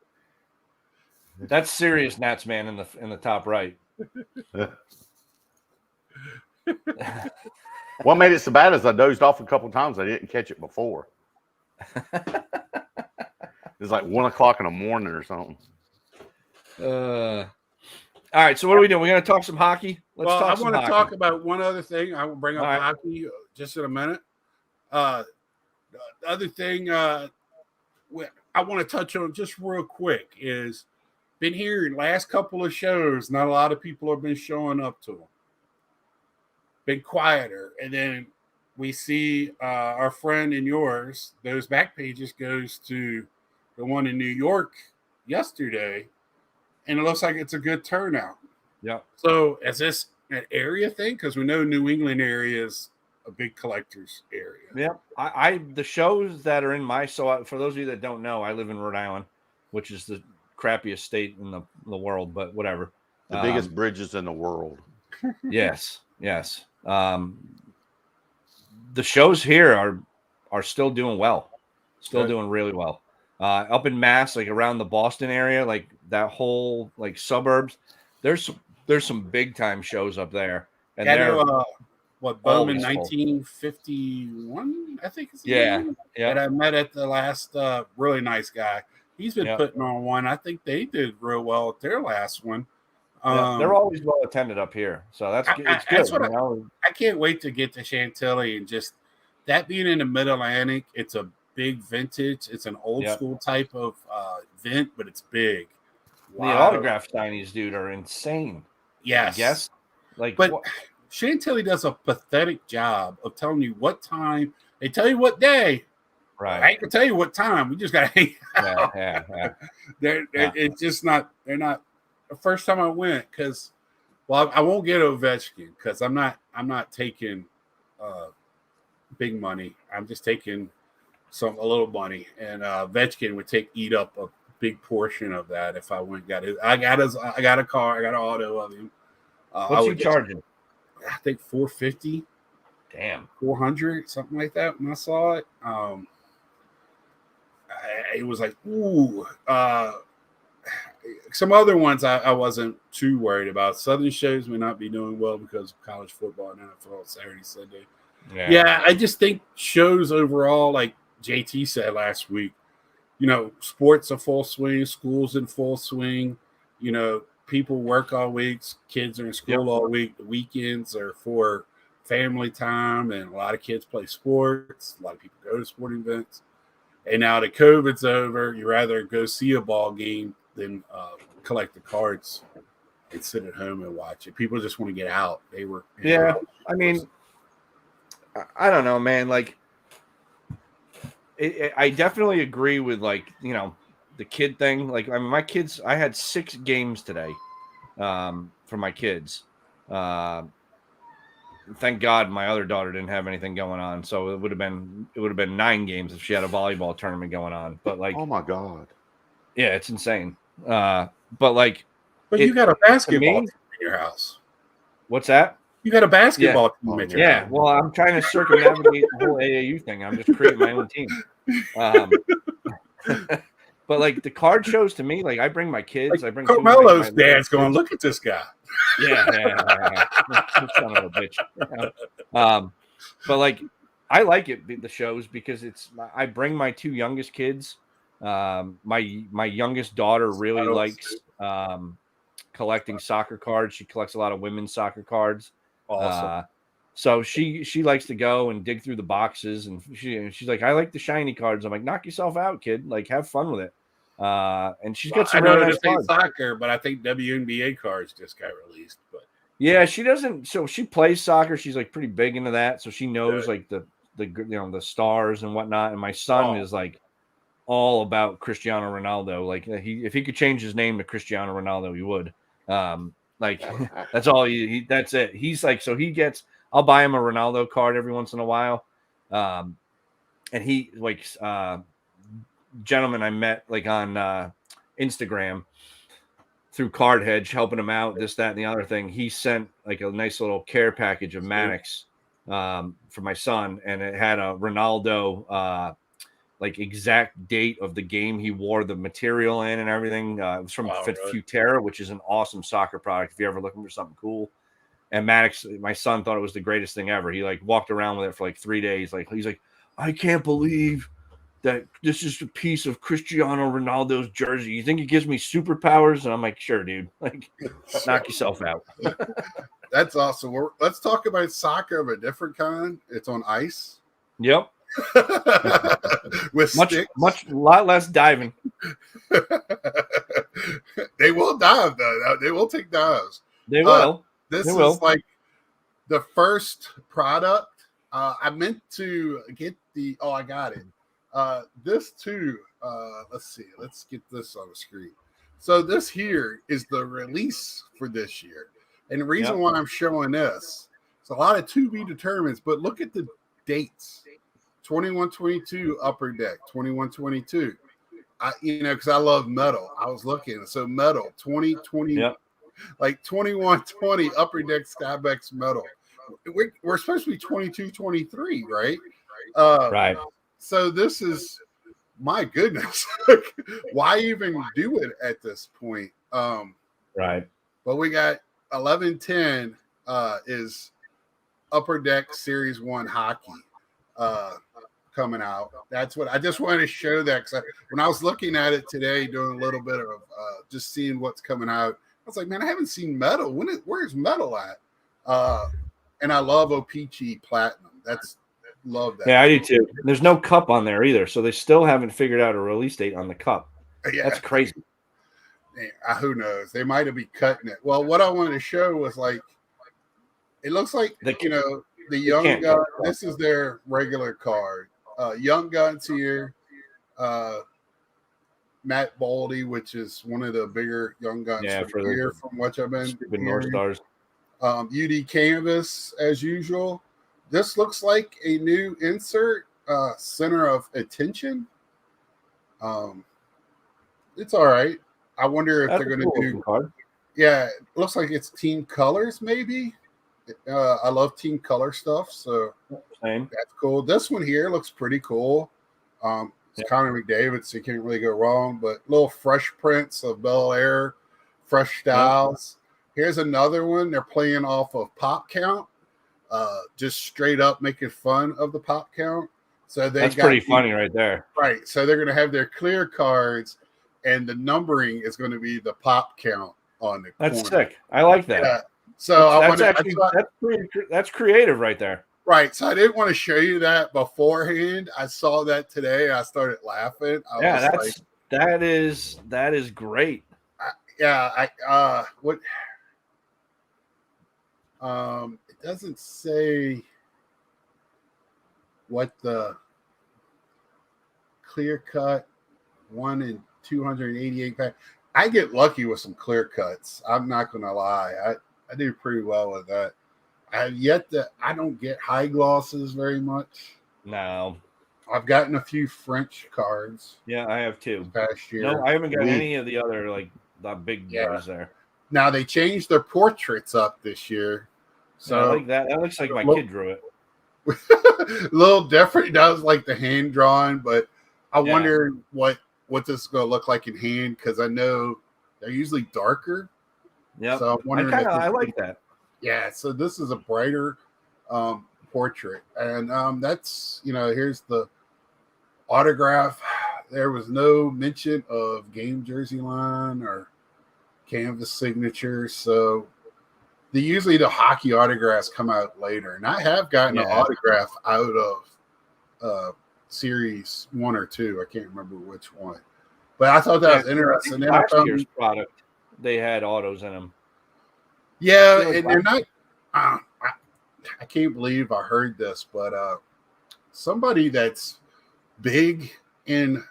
That's serious, Nats man in the top right. What made it so bad is I dozed off a couple of times. I didn't catch it before. It was like 1 o'clock in the morning or something. All right, so what are we doing? We're going to talk some hockey. I want to talk about one other thing. I will bring up hockey just in a minute. The other thing I want to touch on just real quick is been hearing last couple of shows, not a lot of people have been showing up to them. Been quieter. And then we see our friend and yours, those back pages goes to the one in New York yesterday, and it looks like it's a good turnout. Yeah. So is this an area thing? Because we know New England area is a big collector's area. Yeah. The shows that are in for those of you that don't know, I live in Rhode Island, which is the crappiest state in the world, but whatever. The biggest bridges in the world. Yes. The shows here are still doing well. Doing really well. Up in Mass, like around the Boston area, like that whole like suburbs, there's some big time shows up there. And Bowman Always full. 1951, I think it's Yeah. that I met at the last really nice guy. He's been putting on one. I think they did real well at their last one. They're always well attended up here, so it's good. That's what I can't wait to get to Chantilly and just that being in the Mid-Atlantic. It's a big vintage. It's an old school type of event, but it's big. The autograph signees, dude, are insane. Yes, I guess. Chantilly does a pathetic job of telling you what time. They tell you what day. Right. I can tell you what time. We just got to hang out. Yeah. It's just not. They're not. The first time I went, because, I won't get Ovechkin because I'm not taking big money. I'm just taking a little money, and Ovechkin would eat up a big portion of that if I went. I got a car. I got an auto of him. What's he charging? I think $450. Damn. 400, something like that. When I saw it, it was like, ooh. Some other ones I wasn't too worried about. Southern shows may not be doing well because of college football and NFL Saturday, Sunday. Yeah, I just think shows overall, like JT said last week, sports are full swing, schools in full swing. People work all weeks, kids are in school all week. The weekends are for family time, and a lot of kids play sports. A lot of people go to sporting events. And now that COVID's over, you rather go see a ball game than collect the cards and sit at home and watch it. People just want to get out. They were. I mean, I don't know, man. Like, I definitely agree with, like, the kid thing. Like, I mean, my kids, I had 6 games today for my kids. Thank God my other daughter didn't have anything going on. So it would have been 9 games if she had a volleyball tournament going on. But, like, oh my God. Yeah, it's insane. But you got a basketball team in your house. What's that? You got a basketball team in your house. Well, I'm trying to circumnavigate the whole AAU thing. I'm just creating my own team. But, like, the card shows to me, like, I bring my kids. I bring Carmelo's dad's going, look at this guy. Yeah. Son of a bitch. But, like, I like it, the shows, because I bring my 2 youngest kids. My youngest daughter really likes collecting soccer cards. She collects a lot of women's soccer cards. Awesome. So she likes to go and dig through the boxes, and she's like, I like the shiny cards. I'm like, knock yourself out, kid. Like, have fun with it. And she's got some really nice cards. Soccer, but I think WNBA cards just got released. But yeah, she doesn't. So she plays soccer. She's like pretty big into that. So she knows like the the stars and whatnot. And my son is like all about Cristiano Ronaldo. Like, if he could change his name to Cristiano Ronaldo, he would. Like, that's all that's it. He's like, so he gets. I'll buy him a Ronaldo card every once in a while. And he like gentleman I met like on Instagram through CardHedger, helping him out, this, that, and the other thing. He sent like a nice little care package of Mcdavid for my son, and it had a Ronaldo like exact date of the game he wore the material in and everything. It was from Pwcc, which is an awesome soccer product if you're ever looking for something cool. And Mcdavid, my son, thought it was the greatest thing ever. He like walked around with it for like 3 days. Like, he's like, I can't believe that this is a piece of Cristiano Ronaldo's jersey. You think it gives me superpowers? And I'm like, sure, dude. Like, knock yourself out. That's awesome. Let's talk about soccer of a different kind. It's on ice. Yep. With a lot less diving. They will dive though. They will take dives. They will. This is like the first product. I meant to get I got it. This too. Let's see. Let's get this on the screen. So this here is the release for this year. And the reason why I'm showing this, it's a lot of to be determined, but look at the dates. 21-22 Upper Deck, 21-22. Because I love metal. I was looking. So metal, 2020, like 21-20 Upper Deck Skybex metal. We're supposed to be 22-23, right? Right. So this is, my goodness. Why even do it at this point? Right. But we got 11-10 is Upper Deck Series 1 hockey coming out. That's what I just wanted to show that because when I was looking at it today, doing a little bit of just seeing what's coming out, I was like, man, I haven't seen Metal. Where's Metal at? And I love Pwcc Platinum. Love that. Yeah, I do too. There's no cup on there either, so they still haven't figured out a release date on the cup. Yeah. That's crazy. Who knows? They might have been cutting it. Well, what I wanted to show was like, it looks like, the Young Gun. This is their regular card. Young Guns here. Matt Baldy, which is one of the bigger Young Guns from here, from what I've been hearing. North Stars. UD Canvas, as usual. This looks like a new insert, center of attention. It's all right. I wonder if they're going to do. Card. Yeah, it looks like it's team colors, maybe. I love team color stuff, so same. That's cool. This one here looks pretty cool. It's Connor McDavid, so you can't really go wrong. But little fresh prints of Bel Air, fresh styles. Here's another one. They're playing off of pop count, just straight up making fun of the pop count. So that's pretty funny right there. Right. So they're going to have their clear cards, and the numbering is going to be the pop count on the corner. That's sick. I like that. Yeah. So that's creative right there. Right. So I didn't want to show you that beforehand. I saw that today. I started laughing. That is great. It doesn't say what the clear cut 1 in 288 pack. I get lucky with some clear cuts. I'm not going to lie. I do pretty well with that. I don't get high glosses very much. No. I've gotten a few French cards. Yeah, I have too. Past year. No, I haven't got any of the other the big guys there. Now they changed their portraits up this year. So I like that. That looks like my kid drew it. A little different. It does like the hand drawing, but I wonder what this is going to look like in hand because I know they're usually darker. Yeah. So I'm wondering. I like that. Yeah. So this is a brighter portrait, and that's here's the autograph. There was no mention of game jersey line or canvas signatures, so usually the hockey autographs come out later, and I have gotten an autograph out of series 1 or 2. I can't remember which one, but I thought that was interesting. Last year's product, they had autos in them. Yeah, and they're not. I can't believe I heard this, but somebody that's big in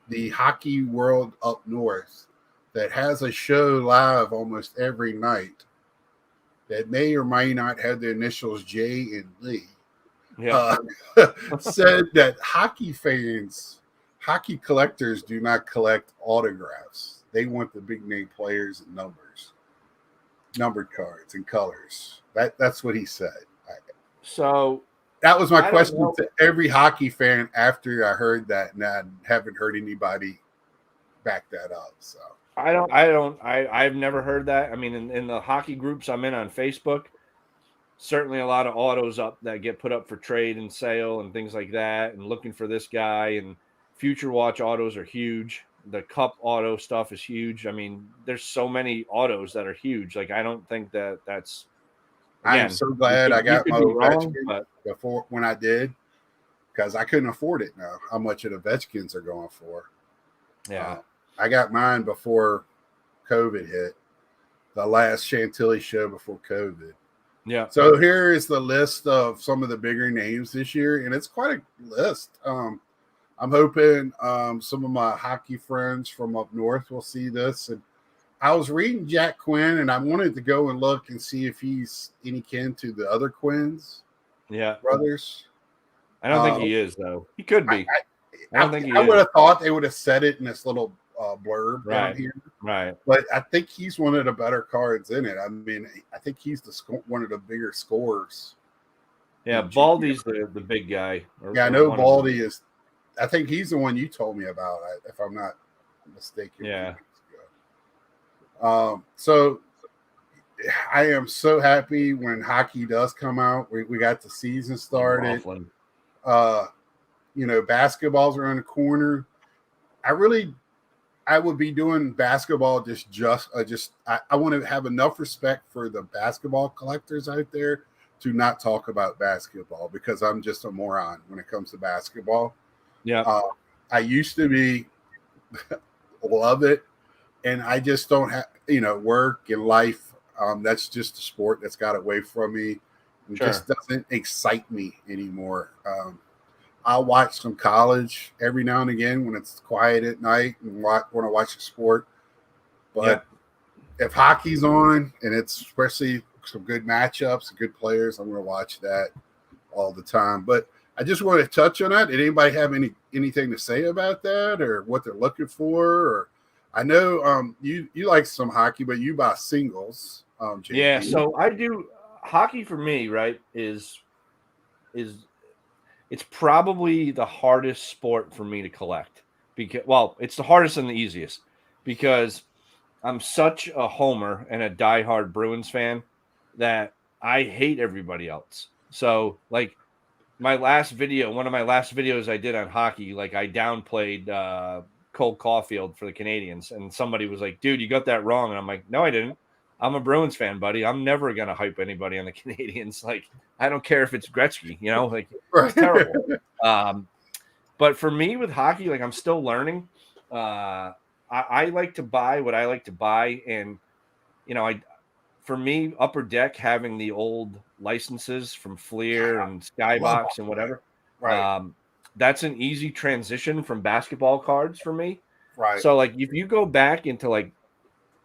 the hockey world up north that has a show live almost every night that may or may not have the initials J and Lee, said that hockey hockey collectors do not collect autographs. They want the big name players and numbered cards and colors. That's what he said. So that was my question to every hockey fan after I heard that, and I haven't heard anybody back that up. So I've never heard that. I mean, in the hockey groups I'm in on Facebook, certainly a lot of autos up that get put up for trade and sale and things like that, and looking for this guy. And Future Watch autos are huge. The Cup auto stuff is huge. I mean, there's so many autos that are huge. Like, I don't think that's. Again, I'm so glad I got my Ovechkin before when I did, because I couldn't afford it now. How much of the Ovechkins are going for? Yeah, I got mine before COVID hit. The last Chantilly show before COVID. Yeah. So here is the list of some of the bigger names this year, and it's quite a list. I'm hoping some of my hockey friends from up north will see this. And I was reading Jack Quinn, and I wanted to go and look and see if he's any kin to the other Quins. Yeah, brothers. I don't think he is, though. He could be. I don't think he is. I would have thought they would have said it in this little blurb down here. Right. But I think he's one of the better cards in it. I mean, I think he's one of the bigger scorers. Yeah, Baldy's the big guy. I know Baldy is. I think he's the one you told me about, if I'm not mistaken. Yeah. So I am so happy when hockey does come out. We got the season started. Basketballs around the corner. I would be doing basketball I want to have enough respect for the basketball collectors out there to not talk about basketball because I'm just a moron when it comes to basketball. Yeah. I used to be love it, and I just don't have work and life. That's just a sport that's got away from me. It just doesn't excite me anymore. I'll watch some college every now and again when it's quiet at night and want to watch a sport. But if hockey's on and it's especially some good matchups, good players, I'm going to watch that all the time. But I just want to touch on that. Did anybody have anything to say about that or what they're looking for? Or I know you like some hockey, but you buy singles. JD. Yeah, so I do hockey for me, right, is it's probably the hardest sport for me to collect because it's the hardest and the easiest because I'm such a homer and a diehard Bruins fan that I hate everybody else. So like one of my last videos I did on hockey, like I downplayed Cole Caulfield for the Canadians and somebody was like, dude, you got that wrong. And I'm like, no, I didn't. I'm a Bruins fan, buddy. I'm never going to hype anybody on the Canadians. Like, I don't care if it's Gretzky, it's terrible. But for me with hockey, like I'm still learning. I like to buy what I like to buy. And, for me, Upper Deck having the old licenses from Fleer and Skybox and whatever, that's an easy transition from basketball cards for me. Right. So like if you go back into like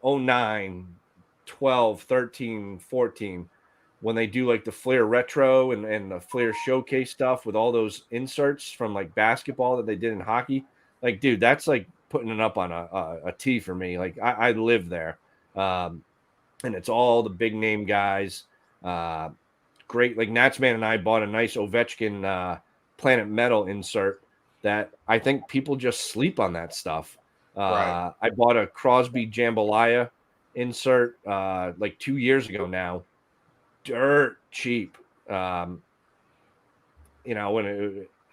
09, 12, 13, 14, when they do like the Flair retro and the Flair showcase stuff with all those inserts from like basketball that they did in hockey, like, dude, that's like putting it up on a tee for me. Like I live there. And it's all the big name guys. Great. Like Natsman and I bought a nice Ovechkin Planet Metal insert that I think people just sleep on that stuff. I bought a Crosby Jambalaya insert like 2 years ago now, dirt cheap. When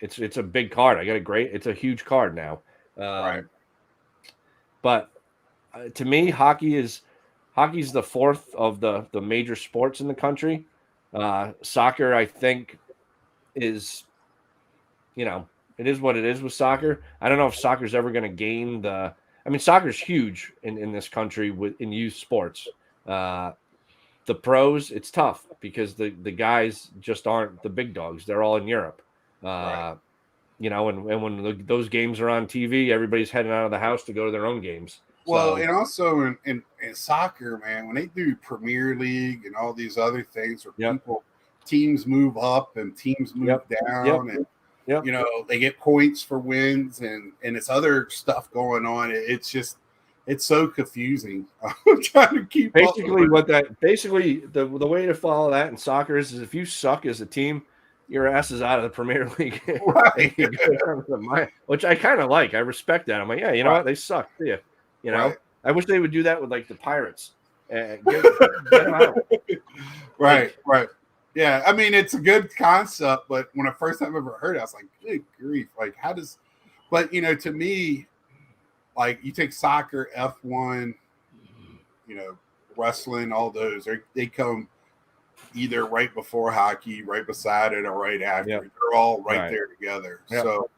it's a big card. It's a huge card now. But to me, hockey's the fourth of the major sports in the country. Soccer, I think, is, it is what it is with soccer. I don't know if soccer's ever going to gain soccer's huge in this country in youth sports. The pros, it's tough because the guys just aren't the big dogs. They're all in Europe. And when those games are on TV, everybody's heading out of the house to go to their own games. Well, and also in soccer, man, when they do Premier League and all these other things where teams move up and teams move down and they get points for wins and it's other stuff going on. It's so confusing. I'm trying to keep basically the way to follow that in soccer is if you suck as a team, your ass is out of the Premier League. Right. Which I kind of like. I respect that. I'm like, yeah, you know what? They suck. Yeah. I wish they would do that with like the Pirates. Get them out. Right. Yeah, I mean, it's a good concept, but when I first time I ever heard it, I was like, good grief. Like, how does, but, to me, like, you take soccer, F1, wrestling, all those, they come either right before hockey, right beside it, or right after. They're all right there together. So,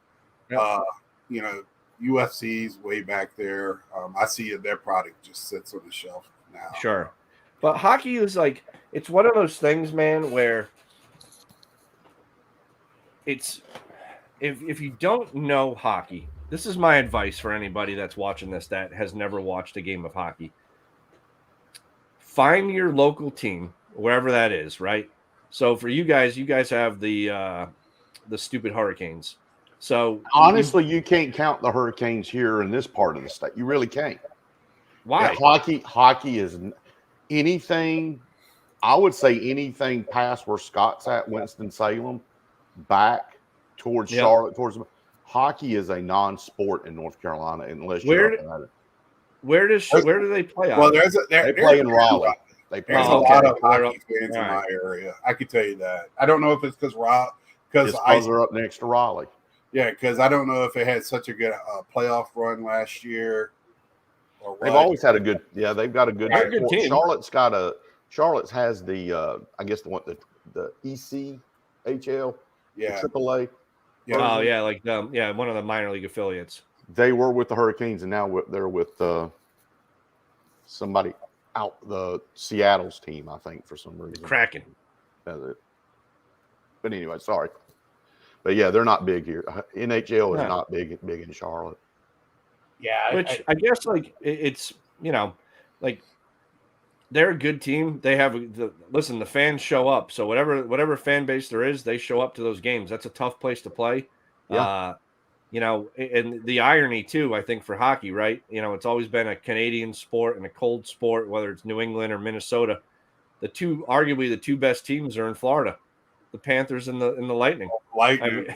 UFC's way back there. I see their product just sits on the shelf now. Sure. But hockey is like, it's one of those things, man, where it's, if you don't know hockey, this is my advice for anybody that's watching this that has never watched a game of hockey. Find your local team, wherever that is, right? So for you guys have the stupid Hurricanes. So honestly, you can't count the Hurricanes here in this part of the state. You really can't. Why? Hockey is anything. I would say anything past where Scott's at, Winston-Salem, back towards Charlotte, towards hockey is a non-sport in North Carolina unless you're up at it. Where do they play? Well, they play in Raleigh. They There's play. a lot of Okay. hockey fans in All my right. area. I can tell you that. I don't know if it's because It's because they're up next to Raleigh. yeah, because I don't know if it had such a good playoff run last year or what. They've always had a good. Yeah, they've got a good. They're a good team. Charlotte's has the I guess the ECHL, Yeah, the AAA. yeah. Oh yeah, like one of the minor league affiliates. They were with the Hurricanes, and now they're with somebody out the Seattle's team, I think, for some reason. Kraken. But anyway, sorry. But yeah, they're not big here. NHL is not big in Charlotte. Yeah, Which I guess like it's like they're a good team. They have the fans show up. So whatever fan base there is, they show up to those games. That's a tough place to play. Yeah. And the irony too, I think for hockey, right? It's always been a Canadian sport and a cold sport, whether it's New England or Minnesota. Arguably the two best teams are in Florida, the Panthers and the Lightning. Lightning.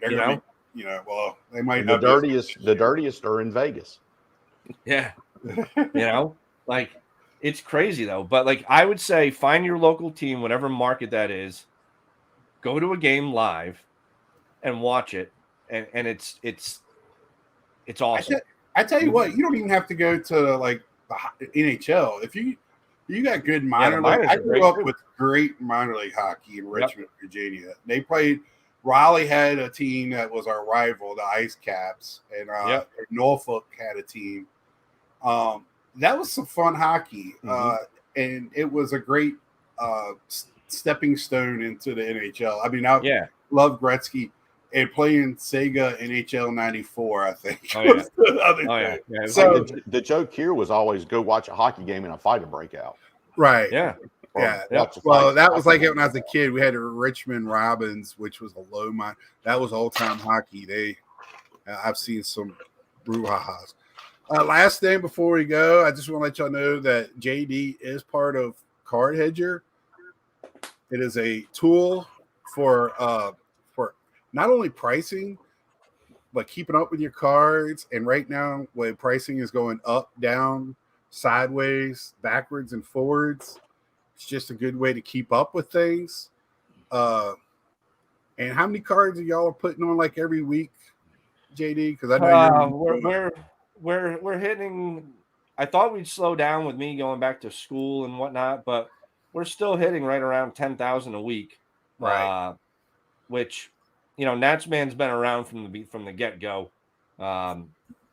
They're gonna be, well, they might. The dirtiest are in Vegas. Yeah. Like it's crazy though. But like I would say find your local team, whatever market that is, go to a game live and watch it. And it's awesome. I tell you what, you don't even have to go to like the NHL. If you got good minor league. I grew up with great minor league hockey in Richmond, Virginia. They played. Raleigh had a team that was our rival, the Ice Caps, and Norfolk had a team. That was some fun hockey, and it was a great stepping stone into the NHL. I mean, I love Gretzky. And playing Sega NHL 94, I think. So the joke here was always go watch a hockey game and a fight to break out. Right. Yeah. Well, that was like it when I was a kid. We had a Richmond Robins, which was a low mine. That was old time hockey. I've seen some brouhahas. Last thing before we go, I just want to let y'all know that JD is part of CardHedger. It is a tool for not only pricing, but keeping up with your cards. And right now, when pricing is going up, down, sideways, backwards, and forwards, it's just a good way to keep up with things. And how many cards are y'all putting on like every week, JD? Because I know we're hitting. I thought we'd slow down with me going back to school and whatnot, but we're still hitting right around 10,000 a week. Right. Which. Natsman's been around from the get-go.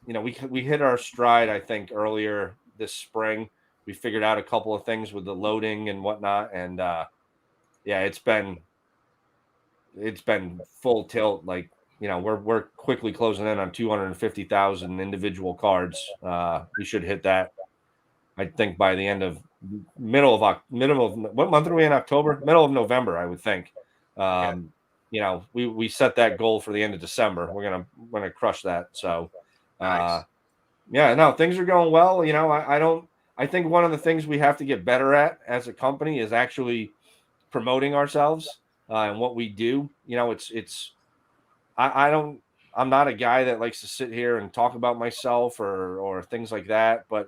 We hit our stride, I think, earlier this spring. We figured out a couple of things with the loading and whatnot, and it's been full tilt. Like we're quickly closing in on 250,000 individual cards. We should hit that, I think, by the end of middle of what month are we in? October, middle of November, I would think. We set that goal for the end of December. We're gonna crush that. So, nice. Things are going well. I think one of the things we have to get better at as a company is actually promoting ourselves and what we do. I'm not a guy that likes to sit here and talk about myself or things like that. But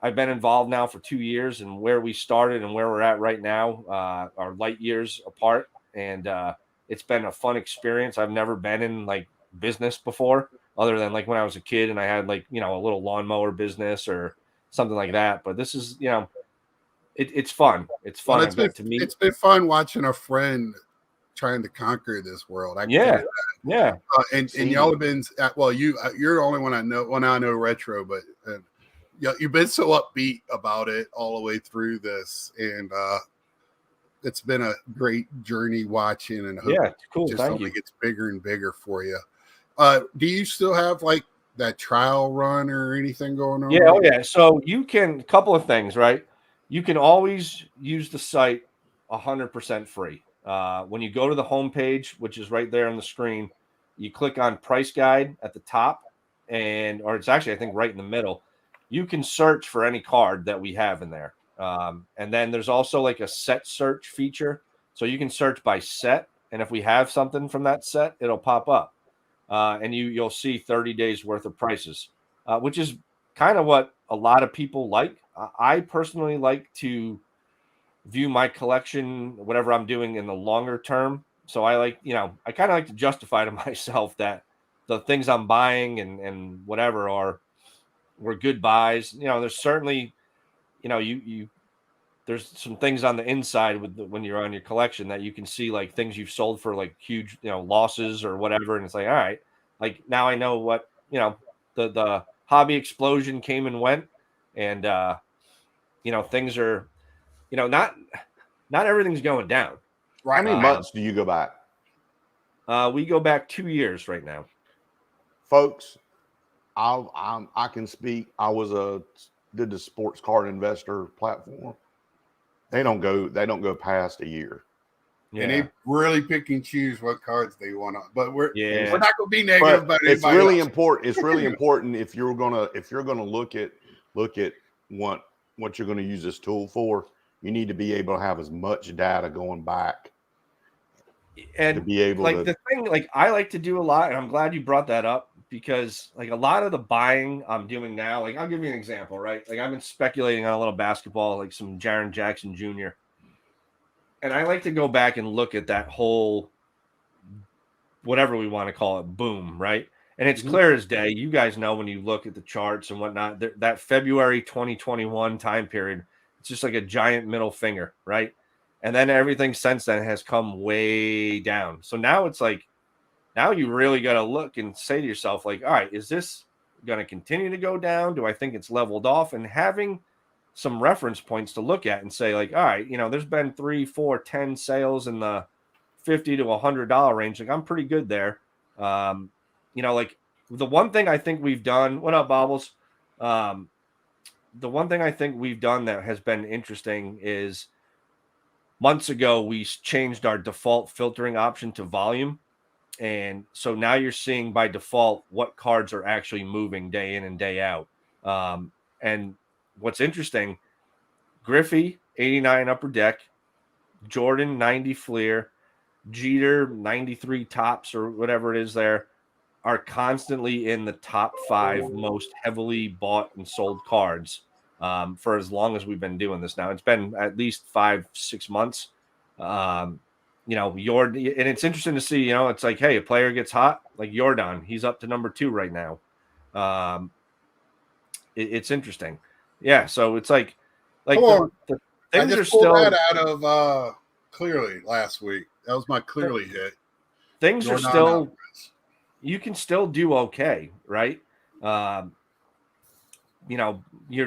I've been involved now for 2 years, and where we started and where we're at right now are light years apart. And it's been a fun experience. I've never been in like business before, other than like when I was a kid and I had like, a little lawnmower business or something like that. But this is, it's fun. It's fun. Well, it's been fun watching a friend trying to conquer this world. And y'all have been, you're the only one I know. Well, now I know retro, but you've been so upbeat about it all the way through this. And, it's been a great journey watching, and cool. Just only gets bigger and bigger for you. Do you still have like that trial run or anything going on? Yeah. So you can, a couple of things, right? You can always use the site 100% free. When you go to the homepage, which is right there on the screen, you click on price guide at the top, or it's actually, I think, right in the middle. You can search for any card that we have in there. And then there's also like a set search feature. So you can search by set. And if we have something from that set, it'll pop up. And you'll see 30 days worth of prices, which is kind of what a lot of people like. I personally like to view my collection, whatever I'm doing, in the longer term. So I like, I kind of like to justify to myself that the things I'm buying and whatever were good buys. There's certainly, you there's some things on the inside when you're on your collection that you can see, like things you've sold for like huge, losses or whatever. And it's like, all right, like now I know what, the hobby explosion came and went. And, things are, not everything's going down. Right. How many months do you go back? We go back 2 years right now. Folks, I can speak. I did the sports card investor platform. They don't go past a year. Yeah. And they really pick and choose what cards they want to. But we're not going to be But negative about it's anybody really else. important. It's really important if you're gonna look at what you're gonna use this tool for. You need to be able to have as much data going back, and to be able to. The thing, like I like to do a lot, and I'm glad you brought that up, because like a lot of the buying I'm doing now, like I'll give you an example, right? Like I've been speculating on a little basketball, like some Jaren Jackson Jr. And I like to go back and look at that whole, whatever we want to call it, boom, right? And it's clear as day. You guys know when you look at the charts and whatnot, that February 2021 time period, it's just like a giant middle finger, right? And then everything since then has come way down. So now it's like, now you really got to look and say to yourself, like, all right, is this going to continue to go down? Do I think it's leveled off? And having some reference points to look at and say, like, all right, there's been 3, 4, 10 sales in the $50 to $100 range. Like I'm pretty good there. Like the one thing I think we've done, what up, Bobbles? The one thing I think we've done that has been interesting is months ago, we changed our default filtering option to volume. And so now you're seeing by default what cards are actually moving day in and day out. And what's interesting, Griffey, 89 Upper Deck, Jordan, 90 Fleer, Jeter, 93 Tops, or whatever it is there, are constantly in the top 5 most heavily bought and sold cards for as long as we've been doing this now. It's been at least 5-6 months. And it's interesting to see, it's like, hey, a player gets hot, like Jordan, he's up to number 2 right now. It's interesting. Yeah. So it's like the things are still that out of Clearly last week. That was my Clearly hit. Things are still, you can still do okay, right? You're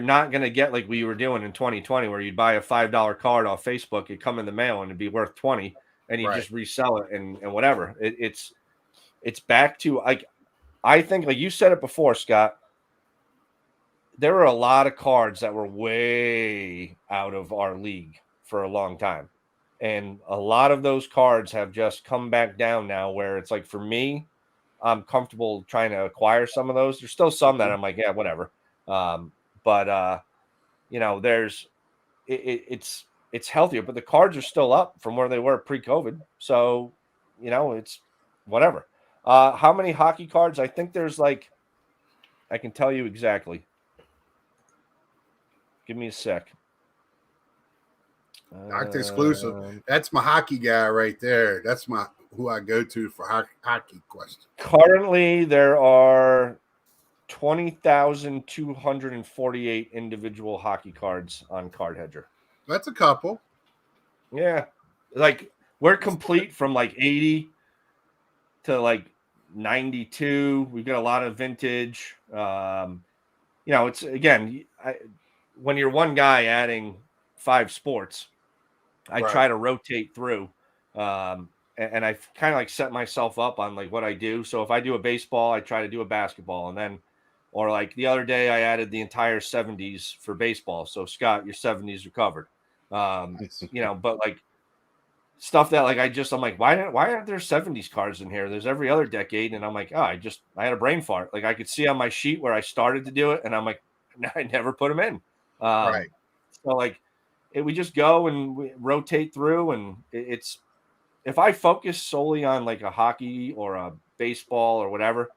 not going to get like we were doing in 2020 where you'd buy a $5 card off Facebook, it'd come in the mail and it'd be worth 20 and you just resell it and whatever. It's back to, like, I think, like you said it before, Scott, there were a lot of cards that were way out of our league for a long time. And a lot of those cards have just come back down now, where it's like, for me, I'm comfortable trying to acquire some of those. There's still some that I'm like, yeah, whatever. There's it's healthier, but the cards are still up from where they were pre-COVID. So, it's whatever. How many hockey cards? I think there's like, I can tell you exactly. Give me a sec. Not exclusive. That's my hockey guy right there. That's who I go to for hockey questions. Currently, there are 20,248 individual hockey cards on CardHedger. That's a couple. Yeah. Like, we're complete from like 80 to like 92. We've got a lot of vintage. It's, again, when you're one guy adding 5 sports, I try to rotate through. And I kind of like set myself up on like what I do. So if I do a baseball, I try to do a basketball. And then, or like the other day, I added the entire 70s for baseball. So Scott, your 70s are covered. But like stuff that like I'm like, why aren't there 70s cards in here? There's every other decade. And I'm like, I had a brain fart. Like I could see on my sheet where I started to do it. And I'm like, I never put them in. So like, we just go and we rotate through, and it's, if I focus solely on like a hockey or a baseball or whatever,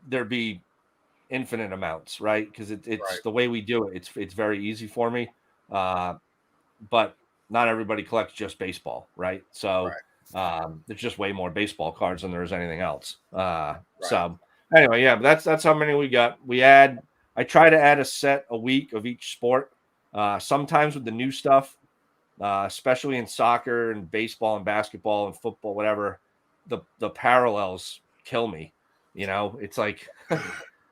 there'd be infinite amounts, right? Because it's Right. the way we do it. It's very easy for me, but not everybody collects just baseball, right? So there's just way more baseball cards than there is anything else. So anyway, yeah, but that's how many we got. I try to add a set a week of each sport. Sometimes with the new stuff, especially in soccer and baseball and basketball and football, whatever, the parallels kill me. You know, it's like,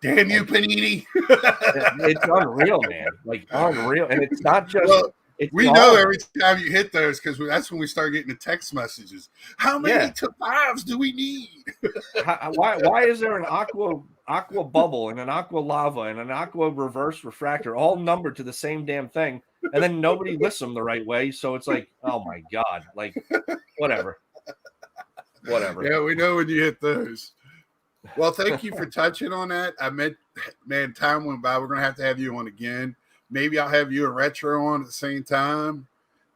damn you, Panini. it's unreal, man. Like unreal, and it's not just. Well, it's we know every time you hit those because that's when we start getting the text messages. How many to fives do we need? Why is there an aqua bubble and an aqua lava and an aqua reverse refractor all numbered to the same damn thing, and then nobody lists them the right way? So it's like, oh my god, like whatever. Yeah, we know when you hit those. Well, thank you for touching on that. I meant, man, time went by. We're gonna have to have you on again. Maybe I'll have you and Retro on at the same time,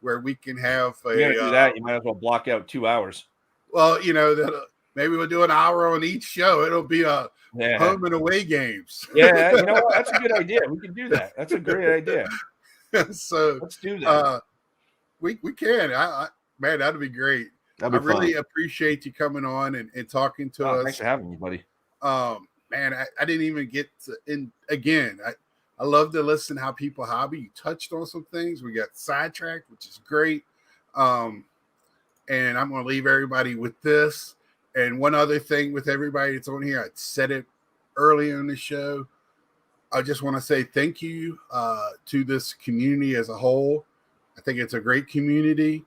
where we can have a. You're gonna do that, you might as well block out 2 hours. Well, you know, maybe we'll do an hour on each show. It'll be a home and away games. Yeah, you know what? That's a good idea. We can do that. That's a great idea. So let's do that. We can. Man, that'd be great. I really appreciate you coming on and talking to us. Thanks for having me, buddy. Man, I didn't even get to. And again, I love to listen how people hobby. You touched on some things. We got sidetracked, which is great. And I'm going to leave everybody with this. And one other thing with everybody that's on here, I said it earlier in the show. I just want to say thank you to this community as a whole. I think it's a great community.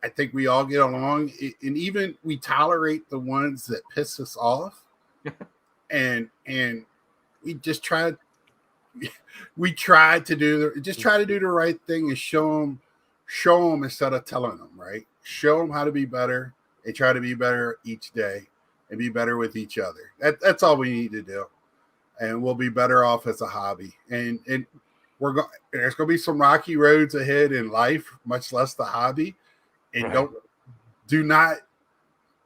I think we all get along, and even we tolerate the ones that piss us off, and we just try to do the right thing and show them instead of telling them, right? Show them how to be better and try to be better each day and be better with each other. That's all we need to do, and we'll be better off as a hobby. And there's going to be some rocky roads ahead in life, much less the hobby. And do not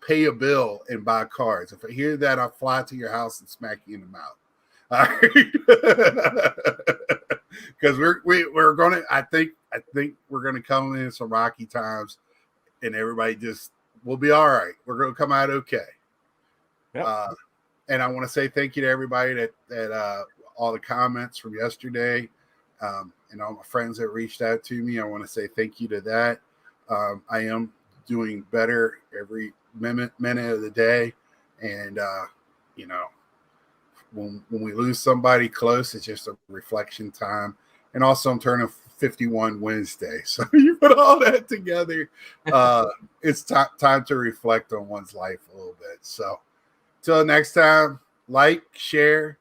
pay a bill and buy cards. If I hear that, I'll fly to your house and smack you in the mouth. All right, because we're gonna. I think we're gonna come in some rocky times, and everybody we'll be all right. We're gonna come out okay. Yep. And I want to say thank you to everybody that all the comments from yesterday, and all my friends that reached out to me. I want to say thank you to that. I am doing better every minute of the day. And, you know, when we lose somebody close, it's just a reflection time. And also I'm turning 51 Wednesday. So you put all that together. It's time to reflect on one's life a little bit. So till next time, like, share,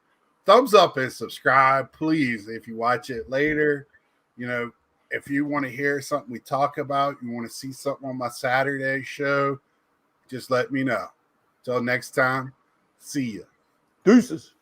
thumbs up, and subscribe, please. If you watch it later, you know, if you want to hear something we talk about, you want to see something on my Saturday show, just let me know. Till next time, see ya. Deuces.